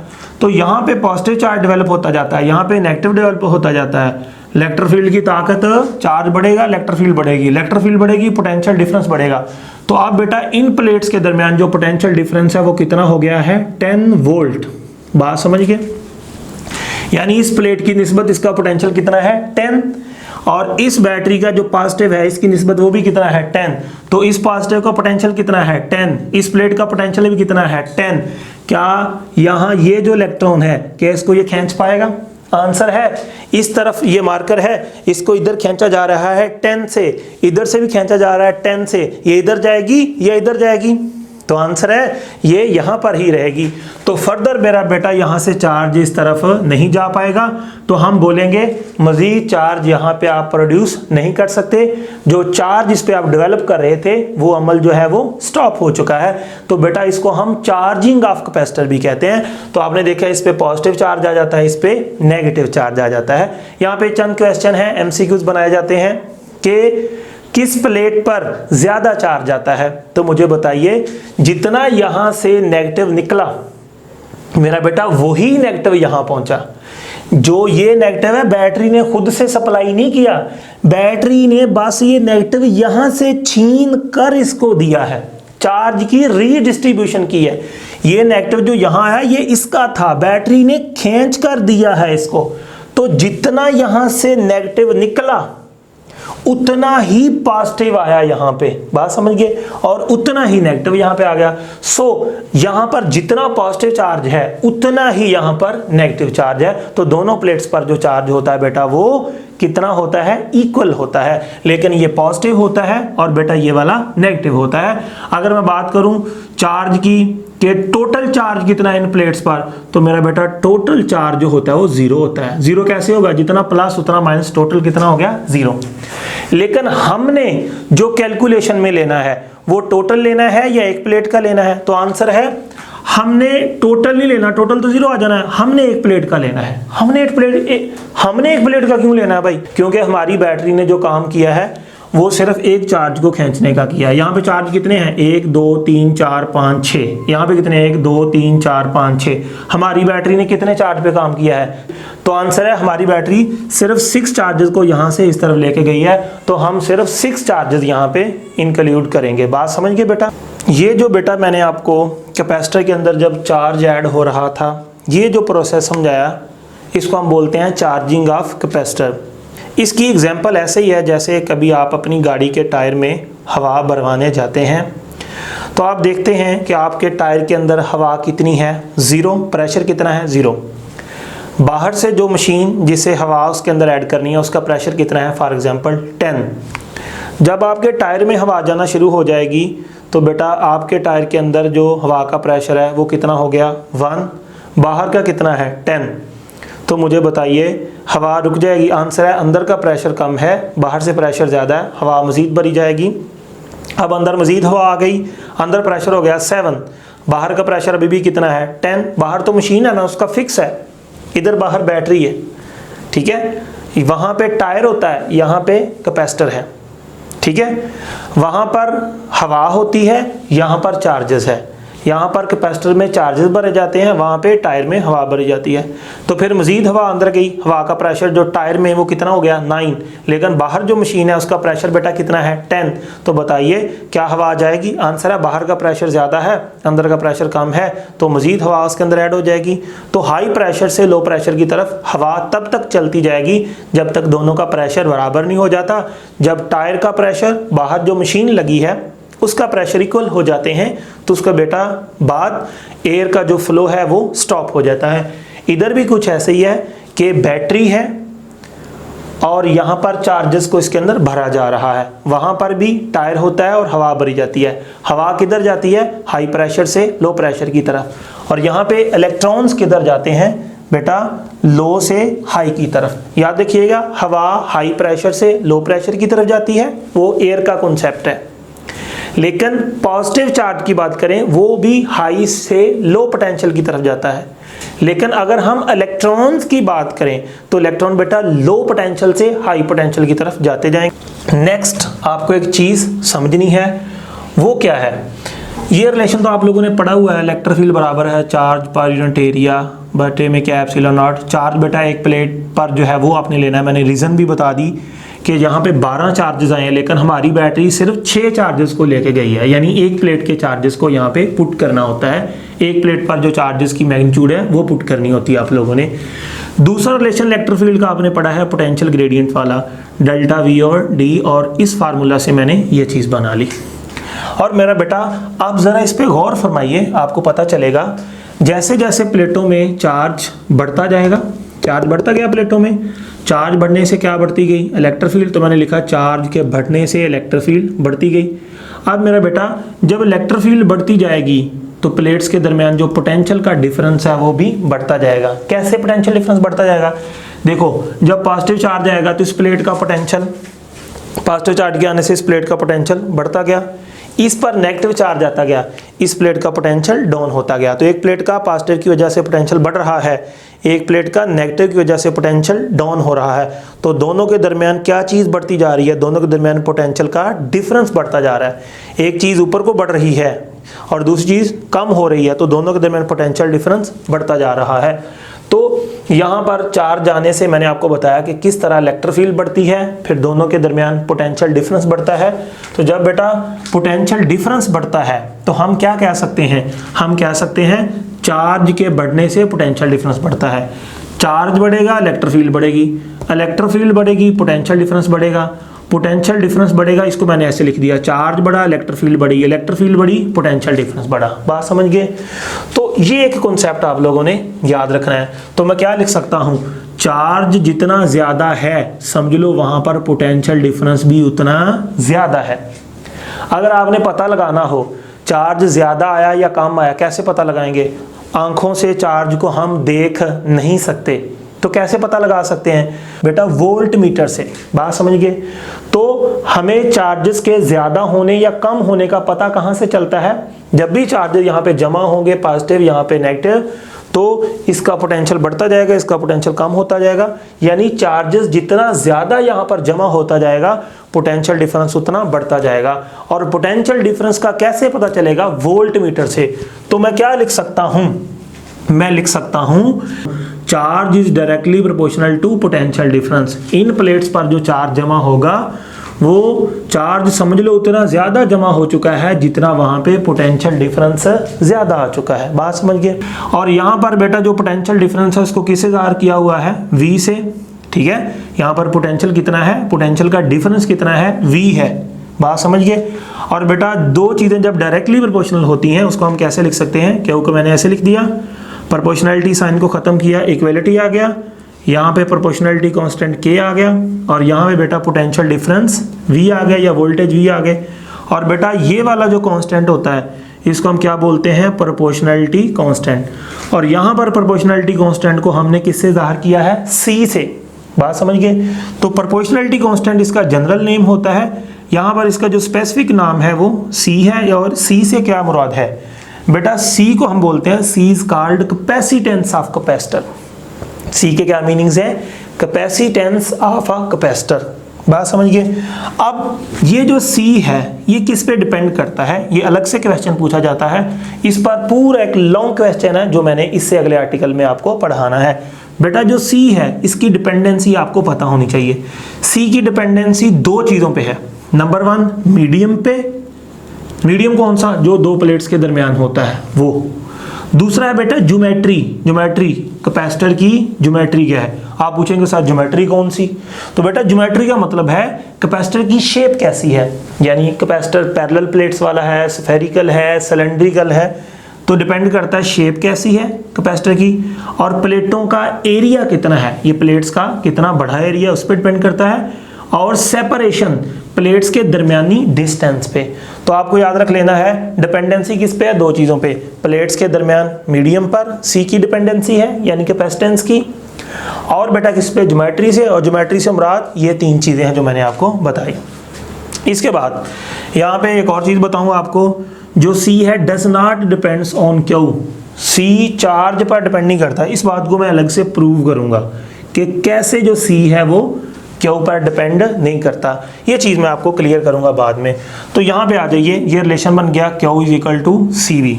तो यहाँ पे पॉजिटिव चार्ज डेवलप होता जाता है, यहाँ पे नेगेटिव डेवलप होता जाता है। इलेक्ट्रिक फील्ड की ताकत, चार्ज बढ़ेगा, इलेक्ट्रिक फील्ड बढ़ेगी, इलेक्ट्रिक फील्ड बढ़ेगी, पोटेंशियल डिफरेंस बढ़ेगा। तो अब बेटा इन प्लेट्स के दरमियान जो पोटेंशियल डिफरेंस है वो कितना हो गया है, 10 वोल्ट। बात समझ गए? यानी इस प्लेट की निस्बत इसका पोटेंशियल कितना है, 10, और इस बैटरी का जो पॉजिटिव है इसकी निस्बत वो भी कितना है, 10। तो इस पॉजिटिव का पोटेंशियल कितना है, 10। इस प्लेट का पोटेंशियल भी कितना है, 10। क्या यहाँ ये जो इलेक्ट्रॉन है क्या इसको ये खींच पाएगा? आंसर है इस तरफ ये मार्कर है, इसको इधर खींचा जा रहा है 10 से, इधर से भी खींचा जा रहा है 10 से, ये इधर जाएगी या इधर जाएगी? तो आंसर है ये यहाँ पर ही रहेगी। तो फर्दर मेरा बेटा यहाँ से चार्ज इस तरफ नहीं जा पाएगा, तो हम बोलेंगे मजीद चार्ज यहाँ पे आप प्रोड्यूस नहीं कर सकते। जो चार्ज इस पे आप डेवलप कर रहे थे वो अमल जो है वो स्टॉप हो चुका है। तो बेटा इसको हम चार्जिंग ऑफ कैपेसिटर भी कहते हैं। तो आपने देखा इस पे पॉजिटिव चार्ज आ जाता है, इस पे नेगेटिव चार्ज आ जाता है। यहाँ पे चंद क्वेश्चन है, एमसीक्यूज बनाए जाते हैं कि किस प्लेट पर ज्यादा चार्ज आता है। तो मुझे बताइए जितना यहां से नेगेटिव निकला मेरा बेटा वही नेगेटिव यहां पहुंचा। जो ये नेगेटिव है बैटरी ने खुद से सप्लाई नहीं किया, बैटरी ने बस ये नेगेटिव यहां से छीन कर इसको दिया है, चार्ज की रीडिस्ट्रीब्यूशन की है। ये नेगेटिव जो यहां है ये इसका था, बैटरी ने खींच कर दिया है इसको। तो जितना यहां से नेगेटिव निकला उतना ही पॉजिटिव आया यहाँ पे, बात समझ गए, और उतना ही नेगेटिव यहाँ पे आ गया। सो यहाँ पर जितना पॉजिटिव चार्ज है उतना ही यहाँ पर नेगेटिव चार्ज है। तो दोनों प्लेट्स पर जो चार्ज होता है बेटा वो कितना होता है, इक्वल होता है। लेकिन ये पॉजिटिव होता है और बेटा ये वाला नेगेटिव होता है। अगर मैं बात करूं चार्ज की कि टोटल चार्ज कितना है इन प्लेट्स पर, तो मेरा बेटा टोटल चार्ज जो होता है वो 0 होता है। 0 कैसे होगा, जितना प्लस उतना माइनस, टोटल कितना हो गया, 0। लेकिन हमने जो कैलकुलेशन में लेना है वो टोटल लेना है या एक प्लेट का लेना है? तो आंसर है हमने टोटल नहीं लेना, टोटल तो 0 आ जाना है, हमने एक प्लेट का लेना है। हमने एक प्लेट का क्यों लेना है भाई? क्योंकि हमारी बैटरी ने जो काम किया है वो सिर्फ एक चार्ज को खींचने का किया है। यहाँ पे चार्ज कितने हैं, 1 2 3 4 5 6, यहाँ पे कितने, 1 2 3 4 5 6। हमारी बैटरी ने कितने चार्ज पे काम किया है? तो आंसर है हमारी बैटरी सिर्फ 6 चार्जेस को यहाँ से इस तरफ लेके गई है। तो हम सिर्फ 6 चार्जेस यहाँ पे इंक्लूड करेंगे। बात समझ गए बेटा? ये जो बेटा मैंने आपको कैपेसिटर के अंदर जब चार्ज ऐड हो रहा था ये जो प्रोसेस समझाया इसको हम बोलते हैं चार्जिंग ऑफ कैपेसिटर। इसकी एग्जांपल ऐसे ही है जैसे कभी आप अपनी गाड़ी के टायर में हवा भरवाने जाते हैं तो आप देखते हैं कि आपके टायर के अंदर हवा कितनी है, 0। प्रेशर कितना है, 0। बाहर से जो मशीन जिसे हवा उसके अंदर ऐड करनी है उसका प्रेशर कितना है, फॉर एग्जांपल 10। जब आपके टायर में हवा जाना शुरू हो जाएगी तो बेटा आपके टायर के अंदर जो हवा का प्रेशर है वो कितना हो गया, 1। बाहर का कितना है, 10। तो मुझे बताइए हवा रुक जाएगी? आंसर है अंदर का प्रेशर कम है, बाहर से प्रेशर ज़्यादा है, हवा मज़ीद भरी जाएगी। अब अंदर मज़ीद हवा आ गई, अंदर प्रेशर हो गया 7, बाहर का प्रेशर अभी भी कितना है, 10। बाहर तो मशीन है ना, उसका फिक्स है, इधर बाहर बैटरी है, ठीक है। वहाँ पे टायर होता है, यहाँ पे कैपेसिटर है, ठीक है। वहाँ पर हवा होती है, यहाँ पर चार्जेस है। यहाँ पर कैपेसिटर में चार्जेस भरे जाते हैं, वहाँ पे टायर में हवा भरी जाती है। तो फिर मज़ीद हवा अंदर गई, हवा का प्रेशर जो टायर में वो कितना हो गया, 9। लेकिन बाहर जो मशीन है उसका प्रेशर बेटा कितना है, 10। तो बताइए क्या हवा आ जाएगी? आंसर है बाहर का प्रेशर ज़्यादा है, अंदर का प्रेशर कम है, तो मज़ीद हवा उसके अंदर ऐड हो जाएगी। तो हाई प्रेशर से लो प्रेशर की तरफ हवा तब तक चलती जाएगी जब तक दोनों का प्रेशर बराबर नहीं हो जाता। जब टायर का प्रेशर बाहर जो मशीन लगी है उसका प्रेशर इक्वल हो जाते हैं तो उसका बेटा बाद एयर का जो फ्लो है वो स्टॉप हो जाता है। इधर भी कुछ ऐसे ही है कि बैटरी है और यहाँ पर चार्जेस को इसके अंदर भरा जा रहा है, वहाँ पर भी टायर होता है और हवा भरी जाती है। हवा किधर जाती है, हाई प्रेशर से लो प्रेशर की तरफ, और यहाँ पे इलेक्ट्रॉन्स किधर जाते हैं बेटा, लो से हाई की तरफ। याद रखिएगा हवा हाई प्रेशर से लो प्रेशर की तरफ जाती है, वो एयर का कॉन्सेप्ट है। लेकिन पॉजिटिव चार्ज की बात करें वो भी हाई से लो पोटेंशियल की तरफ जाता है। लेकिन अगर हम इलेक्ट्रॉन्स की बात करें तो इलेक्ट्रॉन बेटा लो पोटेंशियल से हाई पोटेंशियल की तरफ जाते जाएंगे। नेक्स्ट आपको एक चीज समझनी है, वो क्या है, ये रिलेशन तो आप लोगों ने पढ़ा हुआ है, इलेक्ट्रिक फील्ड बराबर है चार्ज पर यूनिट एरिया बटे में क्या एप्सिलॉन नॉट। चार्ज बेटा एक प्लेट पर जो है वो आपने लेना है, मैंने रीज़न भी बता दी कि यहाँ पे 12 चार्जेस आए हैं, लेकिन हमारी बैटरी सिर्फ 6 चार्जेस को लेके गई है, यानी एक प्लेट के चार्जेस को यहाँ पे पुट करना होता है। एक प्लेट पर जो चार्जेस की मैग्नीट्यूड है वो पुट करनी होती है आप लोगों ने। दूसरा रिलेशन इलेक्ट्रिक फील्ड का आपने पढ़ा है पोटेंशियल ग्रेडियंट वाला, डेल्टा वी और डी, और इस फार्मूला से मैंने ये चीज़ बना ली। और मेरा बेटा आप ज़रा इस पर गौर फरमाइए, आपको पता चलेगा जैसे जैसे प्लेटों में चार्ज बढ़ता जाएगा, चार्ज बढ़ता गया प्लेटों में, चार्ज बढ़ने से क्या बढ़ती गई, इलेक्ट्रिक फील्ड, तो मैंने लिखा चार्ज के बढ़ने से इलेक्ट्रिक फील्ड बढ़ती गई। अब मेरा बेटा जब इलेक्ट्रिक फील्ड बढ़ती जाएगी तो प्लेट्स के दरमियान जो पोटेंशियल का डिफरेंस है वो भी बढ़ता जाएगा। कैसे पोटेंशियल डिफरेंस बढ़ता जाएगा, देखो जब पॉजिटिव चार्ज आएगा तो इस प्लेट का पोटेंशियल, पॉजिटिव चार्ज के आने से इस प्लेट का पोटेंशियल बढ़ता गया, इस पर नेगेटिव चार्ज आता गया, इस प्लेट का पोटेंशियल डाउन होता गया। तो एक प्लेट का पॉजिटिव की वजह से पोटेंशियल बढ़ रहा है, एक प्लेट का नेगेटिव की वजह से पोटेंशियल डाउन हो रहा है, तो दोनों के दरमियान क्या चीज़ बढ़ती जा रही है, दोनों के दरमियान पोटेंशियल का डिफरेंस बढ़ता जा रहा है। एक चीज़ ऊपर को बढ़ रही है और दूसरी चीज़ कम हो रही है, तो दोनों के दरमियान पोटेंशियल डिफरेंस बढ़ता जा रहा है। तो यहाँ पर चार्ज आने से मैंने आपको बताया कि किस तरह इलेक्ट्रिक फील्ड बढ़ती है, फिर दोनों के दरमियान पोटेंशियल डिफरेंस बढ़ता है। तो जब बेटा पोटेंशियल डिफरेंस बढ़ता है तो हम क्या कह सकते हैं, हम कह सकते हैं चार्ज के बढ़ने से पोटेंशियल डिफरेंस बढ़ता है। चार्ज बढ़ेगा इलेक्ट्रिक फील्ड बढ़ेगी, इलेक्ट्रिक फील्ड बढ़ेगी पोटेंशियल डिफरेंस बढ़ेगा, पोटेंशियल डिफरेंस बढ़ेगा, इसको मैंने ऐसे लिख दिया, चार्ज बढ़ा इलेक्ट्रिक फील्ड बढ़ी, इलेक्ट्रिक फील्ड बढ़ी पोटेंशियल डिफरेंस बढ़ा। बात समझ गए। तो ये एक कॉन्सेप्ट आप लोगों ने याद रखना है। तो मैं क्या लिख सकता हूं, चार्ज जितना ज्यादा है समझ लो वहां पर पोटेंशियल डिफरेंस भी उतना ज्यादा है। अगर आपने पता लगाना हो चार्ज ज्यादा आया या कम आया, कैसे पता लगाएंगे, आंखों से चार्ज को हम देख नहीं सकते, तो कैसे पता लगा सकते हैं बेटा, वोल्ट मीटर से। बात समझ गए। तो हमें चार्जेस के ज्यादा होने या कम होने का पता कहां से चलता है, जब भी चार्जेस यहाँ पे जमा होंगे पॉजिटिव यहाँ पे नेगेटिव, तो इसका पोटेंशियल बढ़ता जाएगा, इसका पोटेंशियल कम होता जाएगा, यानी चार्जेस जितना ज्यादा यहाँ पर जमा होता जाएगा पोटेंशियल डिफरेंस उतना बढ़ता जाएगा। और पोटेंशियल डिफरेंस का कैसे पता चलेगा, वोल्ट मीटर से। तो मैं क्या लिख सकता हूं, मैं लिख सकता हूं charge is directly proportional to potential difference. इन प्लेट्स पर जो चार्ज जमा होगा वो चार्ज समझ लो उतना ज्यादा जमा हो चुका है जितना वहां पे पोटेंशियल डिफरेंस ज्यादा आ चुका है। बात समझ गए। और यहाँ पर बेटा जो पोटेंशियल डिफरेंस है उसको किससे ज़ाहिर किया हुआ है, V से, ठीक है। यहाँ पर पोटेंशियल कितना है, पोटेंशियल का डिफरेंस कितना है, V है। बात समझ गए। और बेटा दो चीजें जब डायरेक्टली प्रोपोर्शनल होती हैं उसको हम कैसे लिख सकते हैं, क्योंकि मैंने ऐसे लिख दिया, प्रोपोर्शनलिटी साइन को खत्म किया, इक्वलिटी आ गया, यहाँ पे प्रोपोर्शनलिटी कांस्टेंट K आ गया, और यहाँ पे बेटा पोटेंशियल डिफरेंस V आ गया या वोल्टेज V आ गए। और बेटा ये वाला जो कांस्टेंट होता है इसको हम क्या बोलते हैं, प्रोपोर्शनलिटी कांस्टेंट। और यहाँ पर प्रोपोर्शनलिटी कांस्टेंट को हमने किससे ज़ाहिर किया है, C से। बात समझ गए। तो प्रोपोर्शनलिटी कांस्टेंट इसका जनरल नेम होता है, यहाँ पर इसका जो स्पेसिफिक नाम है वो C है। और C से क्या मुराद है बेटा, C को हम बोलते हैं C is called capacitance of capacitor. C के क्या मीनिंग्स है, कैपेसिटेंस ऑफ अ कैपेसिटर। बात समझ गए। अब ये जो C है ये किस पे डिपेंड करता है, ये अलग से क्वेश्चन पूछा जाता है। इस पर पूरा एक लॉन्ग क्वेश्चन है जो मैंने इससे अगले आर्टिकल में आपको पढ़ाना है। बेटा जो C है इसकी डिपेंडेंसी आपको पता होनी चाहिए। C की डिपेंडेंसी दो चीज़ों पे है। नंबर 1 मीडियम पे, मीडियम कौन सा, जो दो प्लेट्स के दरमियान होता है वो। दूसरा है बेटा ज्योमेट्री, ज्योमेट्री कैपेसिटर की ज्योमेट्री क्या है। आप पूछेंगे सर ज्योमेट्री कौन सी, तो बेटा ज्योमेट्री का मतलब है कैपेसिटर की शेप कैसी है, यानी कैपेसिटर पैरेलल प्लेट्स वाला है, स्फेरिकल है, सिलेंड्रिकल है, तो डिपेंड करता है शेप कैसी है कैपेसिटर की। और प्लेटों का एरिया कितना है, ये प्लेट्स का कितना बड़ा एरिया उस पर डिपेंड करता है। और सेपरेशन प्लेट्स के दरमियानी डिस्टेंस पे। तो आपको याद रख लेना है डिपेंडेंसी किस पे है, दो चीज़ों पे, प्लेट्स के दरमियान मीडियम पर C की डिपेंडेंसी है यानी कैपेसिटेंस की, और बेटा किस पे, ज्योमेट्री से। और ज्योमेट्री से मुराद ये तीन चीज़ें हैं जो मैंने आपको बताई। इसके बाद यहाँ पे एक और चीज बताऊंगा आपको, जो C है does not depends on Q, C charge पर डिपेंड नहीं करता। इस बात को मैं अलग से प्रूव करूंगा कि कैसे जो C है वो Q पर डिपेंड नहीं करता। ये चीज़ मैं आपको क्लियर करूंगा बाद में। तो यहाँ पे आ जाइए, ये रिलेशन बन गया Q is equal to CV।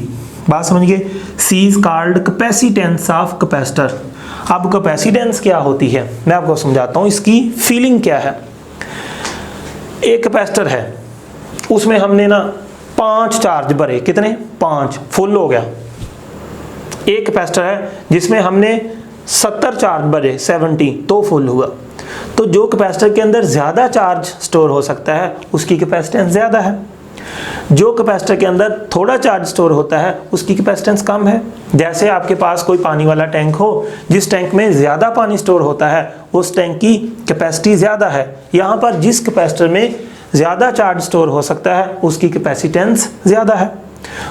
बात समझिए, C is called capacitance of capacitor. अब कैपेसिटेंस क्या होती है मैं आपको समझाता हूँ, इसकी फीलिंग क्या है। एक कैपेसिटर है, उसमें हमने ना 5 चार्ज भरे, कितने 5, फुल हो गया। एक कैपेसिटर है जिसमें हमने 70 चार्ज भरे 70, तो फुल हुआ। तो जो कैपेसिटर के अंदर ज़्यादा चार्ज स्टोर हो सकता है उसकी कैपेसिटेंस ज़्यादा है, जो कैपेसिटर के अंदर थोड़ा चार्ज स्टोर होता है उसकी कैपेसिटेंस कम है। जैसे आपके पास कोई पानी वाला टैंक हो, जिस टैंक में ज़्यादा पानी स्टोर होता है उस टैंक की कैपेसिटी ज़्यादा है। यहाँ पर जिस कैपेसिटर में ज़्यादा चार्ज स्टोर हो सकता है उसकी कैपेसिटेंस ज़्यादा है।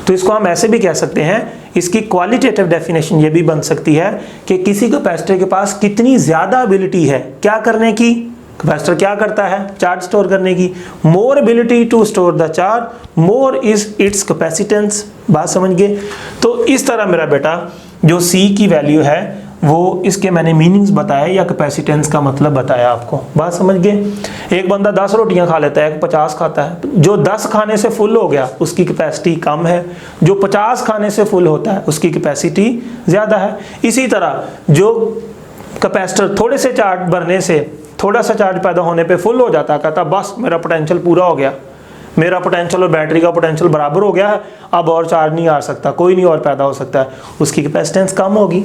तो इसको हम ऐसे भी कह सकते हैं, इसकी क्वालिटेटिव डेफिनेशन ये भी बन सकती है कि किसी कैपेसिटर के पास कितनी ज़्यादा एबिलिटी है क्या करने की। कैपेसिटर क्या करता है, चार्ज स्टोर करने की। More ability to store the charge, more is its capacitance. बात समझ गए। तो इस तरह मेरा बेटा जो C की वैल्यू है वो, इसके मैंने मीनिंग्स बताया या कैपेसिटेंस का मतलब बताया आपको। बात समझ गए। एक बंदा 10 रोटियां खा लेता है, एक 50 खाता है। जो 10 खाने से फुल हो गया उसकी कैपेसिटी कम है, जो 50 खाने से फुल होता है उसकी कैपेसिटी ज़्यादा है। इसी तरह जो कैपेसिटर थोड़े से चार्ज भरने से, थोड़ा सा चार्ज पैदा होने पे फुल हो जाता, कहता बस मेरा पोटेंशियल पूरा हो गया, मेरा पोटेंशियल और बैटरी का पोटेंशियल बराबर हो गया है, अब और चार्ज नहीं आ सकता, कोई नहीं और पैदा हो सकता है, उसकी कैपेसिटेंस कम होगी।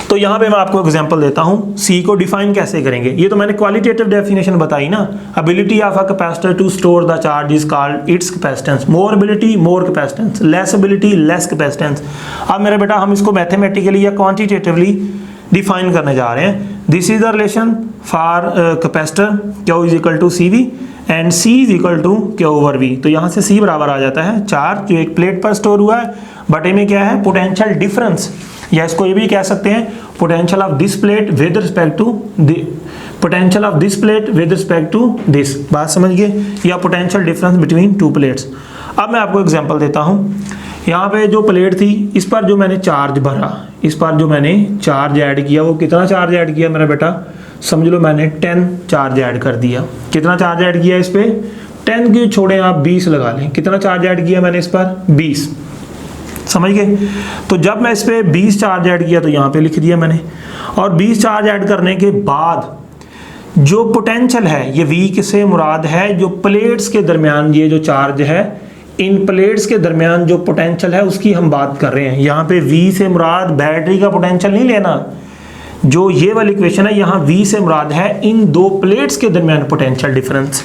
तो यहाँ पे मैं आपको एग्जांपल देता हूँ, C को डिफाइन कैसे करेंगे। ये तो मैंने क्वालिटेटिव डेफिनेशन बताई ना। Ability of a capacitor to store the charge is called its capacitance. More ability more capacitance, less ability less capacitance. अब मेरे बेटा हम इसको मैथमेटिकली या क्वांटिटेटिवली डिफाइन करने जा रहे हैं। This is the relation for capacitor Q is equal to CV and C is equal to Q over V। तो यहाँ से C बराबर आ जाता है चार्ज जो एक प्लेट पर स्टोर हुआ है, बटे में क्या है पोटेंशियल डिफरेंस, या इसको ये भी कह सकते हैं potential of this plate with respect to potential of this plate with respect to this. बात समझ गए, या पोटेंशियल डिफरेंस बिटवीन 2 प्लेट्स। अब मैं आपको एग्जांपल देता हूँ। यहाँ पे जो प्लेट थी, इस पर जो मैंने चार्ज भरा, इस पर जो मैंने चार्ज ऐड किया, वो कितना चार्ज ऐड किया मेरा बेटा, समझ लो मैंने 10 चार्ज ऐड कर दिया। कितना चार्ज ऐड किया इस पर, 10 की छोड़ें आप 20 लगा लें। कितना चार्ज ऐड किया मैंने इस पर, 20। समझ गए। तो जब मैं इस पे 20 चार्ज ऐड किया तो यहाँ पे लिख दिया मैंने, और 20 चार्ज ऐड करने के बाद जो पोटेंशियल है, ये V से मुराद है जो प्लेट्स के दरमियान ये जो चार्ज है, इन प्लेट्स के दरमियान जो पोटेंशियल है उसकी हम बात कर रहे हैं। यहाँ पे V से मुराद बैटरी का पोटेंशियल नहीं लेना, जो ये वाली इक्वेशन है यहाँ V से मुराद है इन 2 प्लेट्स के दरमियान पोटेंशियल डिफरेंस।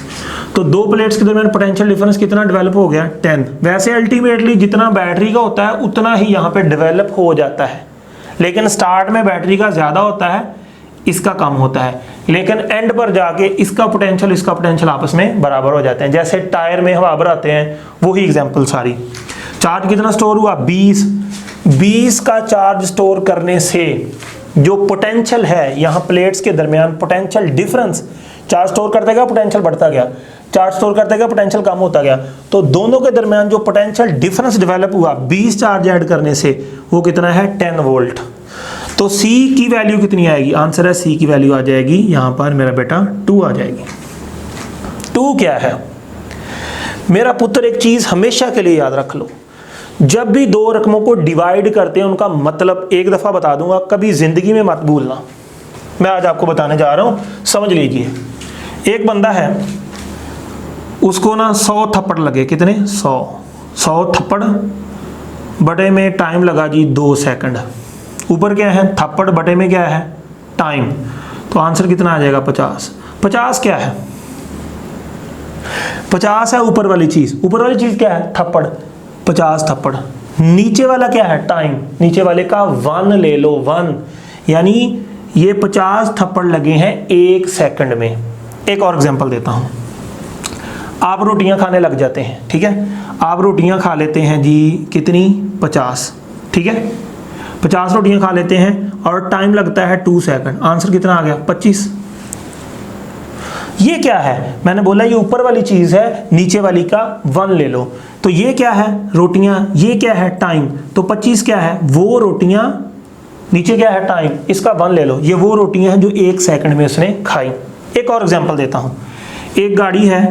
तो 2 प्लेट्स के दरमियान पोटेंशियल डिफरेंस कितना डेवलप हो गया, 10। वैसे अल्टीमेटली जितना बैटरी का होता है उतना ही यहाँ पे डेवलप हो जाता है, लेकिन स्टार्ट में बैटरी का ज़्यादा होता है, इसका कम होता है, लेकिन एंड पर जाके इसका पोटेंशियल आपस में बराबर हो जाते हैं। जैसे टायर में हवा भराते हैं, वही एग्जाम्पल सारी। चार्ज कितना स्टोर हुआ, 20 का चार्ज स्टोर करने से जो पोटेंशियल है यहाँ प्लेट्स के दरमियान पोटेंशियल डिफरेंस, चार्ज स्टोर करते गया पोटेंशियल बढ़ता गया, चार्ज स्टोर करते गया पोटेंशियल कम होता गया, तो दोनों के दरमियान जो पोटेंशियल डिफरेंस डेवलप हुआ 20 चार्ज ऐड करने से, वो कितना है 10 वोल्ट। तो C की वैल्यू कितनी आएगी, आंसर है C की वैल्यू आ जाएगी यहाँ पर मेरा बेटा 2 आ जाएगी। 2 क्या है मेरा पुत्र, एक चीज हमेशा के लिए याद रख लो, जब भी 2 रकमों को डिवाइड करते हैं उनका मतलब एक दफा बता दूंगा, कभी जिंदगी में मत भूलना। मैं आज आपको बताने जा रहा हूं, समझ लीजिए। एक बंदा है, उसको ना 100 थप्पड़ लगे, कितने 100 थप्पड़, बटे में टाइम लगा जी 2 सेकंड। ऊपर क्या है थप्पड़, बटे में क्या है टाइम, तो आंसर कितना आ जाएगा 50 क्या है 50 है ऊपर वाली चीज क्या है थप्पड़, 50 थप्पड़। नीचे वाला क्या है टाइम, नीचे वाले का 1 ले लो 1, यानी ये 50 थप्पड़ लगे हैं 1 सेकंड में। एक और एग्जांपल देता हूं, आप रोटियां खाने लग जाते हैं, ठीक है, आप रोटियां खा लेते हैं जी कितनी 50, ठीक है, 50 रोटियां खा लेते हैं और टाइम लगता है 2 सेकंड। आंसर कितना आ गया 25। ये क्या है, मैंने बोला ये ऊपर वाली चीज है, नीचे वाली का 1 ले लो। तो ये क्या है, रोटियां, ये क्या है, टाइम। तो 25 क्या है, वो रोटियां, नीचे क्या है, टाइम, इसका 1 ले लो। ये वो रोटियां हैं जो 1 सेकंड में उसने खाई। एक और एग्जांपल देता हूं। एक गाड़ी है,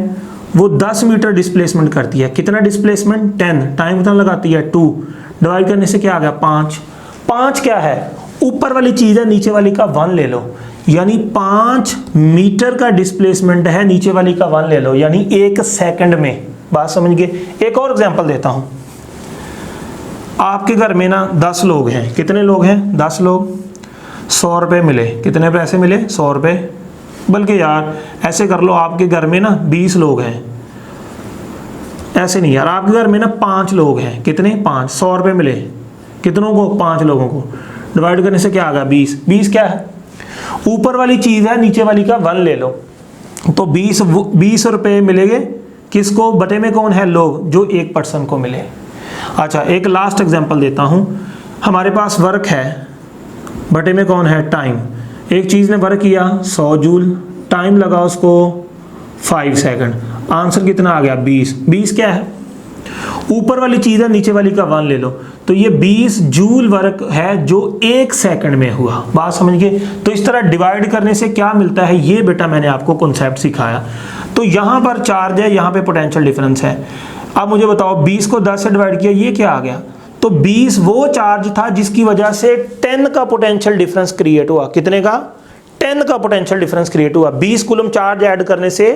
वो 10 मीटर डिस्प्लेसमेंट करती है। कितना डिस्प्लेसमेंट, 10। टाइम कितना लगाती है, 2। डिवाइड करने से क्या आ गया, 5। 5 क्या है, ऊपर वाली चीज है, नीचे वाली का 1 ले लो। यानी 5 मीटर का डिस्प्लेसमेंट है, नीचे वाली का 1 ले लो, यानी 1 सेकंड में। बात समझ गए। एक और एग्जांपल देता हूं। आपके घर में ना 10 लोग हैं। कितने लोग हैं, 10 लोग। 100 रुपये मिले। कितने पैसे मिले, 100 रुपये। बल्कि यार ऐसे कर लो, आपके घर में ना 20 लोग हैं। ऐसे नहीं यार, आपके घर में ना 5 लोग हैं। कितने, 5। 100 रुपये मिले कितनों को, 5 लोगों को। डिवाइड करने से क्या आ गया, 20। 20 क्या है, ऊपर वाली चीज है, नीचे वाली का 1 ले लो। तो 20 रुपये मिलेंगे किसको, बटे में कौन है, लोग, जो 1 पर्सन को मिले। अच्छा, एक लास्ट एग्जांपल देता हूं। हमारे पास वर्क है, बटे में कौन है, टाइम। एक चीज ने वर्क किया 100 जूल, टाइम लगा उसको 5 सेकंड। आंसर कितना आ गया, 20। 20 क्या है, ऊपर वाली चीज है, नीचे वाली का 1 ले लो। तो ये 20 जूल वर्क है जो 1 सेकंड में हुआ। बात समझ गए। तो इस तरह डिवाइड करने से क्या मिलता है, ये बेटा मैंने आपको कॉन्सेप्ट सिखाया। तो यहां पर चार्ज है, यहां पे पोटेंशियल डिफरेंस है। अब मुझे बताओ 20 को 10 से डिवाइड किया, ये क्या आ गया। तो 20 वो चार्ज था जिसकी वजह से 10 का पोटेंशियल डिफरेंस क्रिएट हुआ। कितने का, 10 का पोटेंशियल डिफरेंस क्रिएट हुआ। 20 कूलम चार्ज ऐड करने से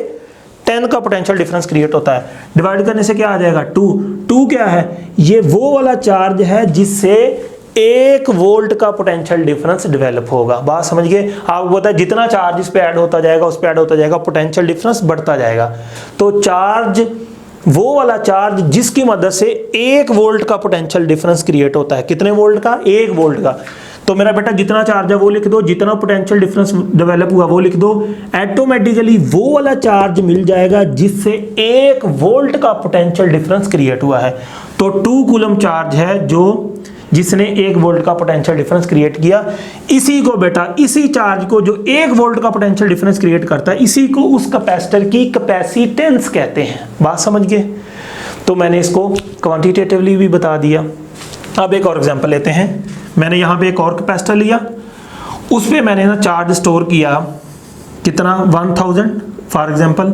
10 का पोटेंशियल डिफरेंस क्रिएट होता है। डिवाइड करने से क्या आ जाएगा, 2। 2 क्या है, ये वो वाला चार्ज है जिससे 1 वोल्ट का पोटेंशियल डिफरेंस डेवलप होगा। बात समझ गए। आपको पता है जितना चार्ज इस पे ऐड होता जाएगा, उस पे ऐड होता जाएगा, पोटेंशियल डिफरेंस बढ़ता जाएगा। तो चार्ज, वो वाला चार्ज जिसकी मदद से 1 वोल्ट का पोटेंशियल डिफरेंस क्रिएट होता है। कितने वोल्ट का, 1 वोल्ट का। तो मेरा बेटा जितना चार्ज है वो लिख दो, जितना पोटेंशियल डिफरेंस डेवलप हुआ वो लिख दो। ऑटोमेटिकली वो वाला चार्ज मिल जाएगा जिससे 1 वोल्ट का पोटेंशियल डिफरेंस क्रिएट हुआ है। तो 2 कूलम चार्ज है जो जिसने 1 वोल्ट का पोटेंशियल डिफरेंस क्रिएट किया। इसी को बेटा, इसी चार्ज को जो 1 वोल्ट का पोटेंशियल डिफरेंस क्रिएट करता है, इसी को उस कैपेसिटर की कैपेसिटेंस कहते हैं। बात समझ गए। तो मैंने इसको क्वांटिटेटिवली भी बता दिया। अब एक और एग्जांपल लेते हैं। मैंने यहाँ पे एक और कैपेसिटर लिया, उस पे मैंने ना चार्ज स्टोर किया, कितना, 1000 फॉर एग्जांपल।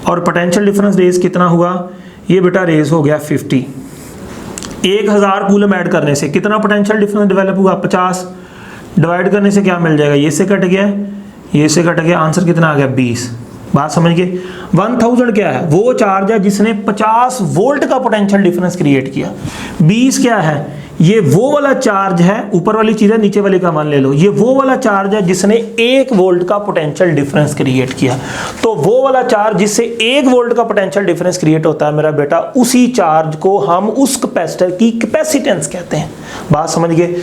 और पोटेंशियल डिफरेंस रेज कितना हुआ, ये बेटा रेज हो गया 50। 1000 कूलम ऐड करने से कितना पोटेंशियल डिफरेंस डेवलप हुआ, 50। डिवाइड करने से क्या मिल जाएगा, ये से कट गया, ये से कट गया, आंसर कितना आ गया, 20। बात समझ गए। 1000 क्या है, वो चार्ज है जिसने 50 वोल्ट का पोटेंशियल डिफरेंस क्रिएट किया। 20 क्या है, ये वो वाला चार्ज है, ऊपर वाली चीज है, नीचे वाली का 1 ले लो। ये वो वाला चार्ज है जिसने 1 वोल्ट का पोटेंशियल डिफरेंस क्रिएट किया। तो वो वाला चार्ज जिससे 1 वोल्ट का पोटेंशियल डिफरेंस क्रिएट होता है मेरा बेटा, उसी चार्ज को हम उस कैपेसिटर की कैपेसिटेंस कहते हैं। बात समझ गए।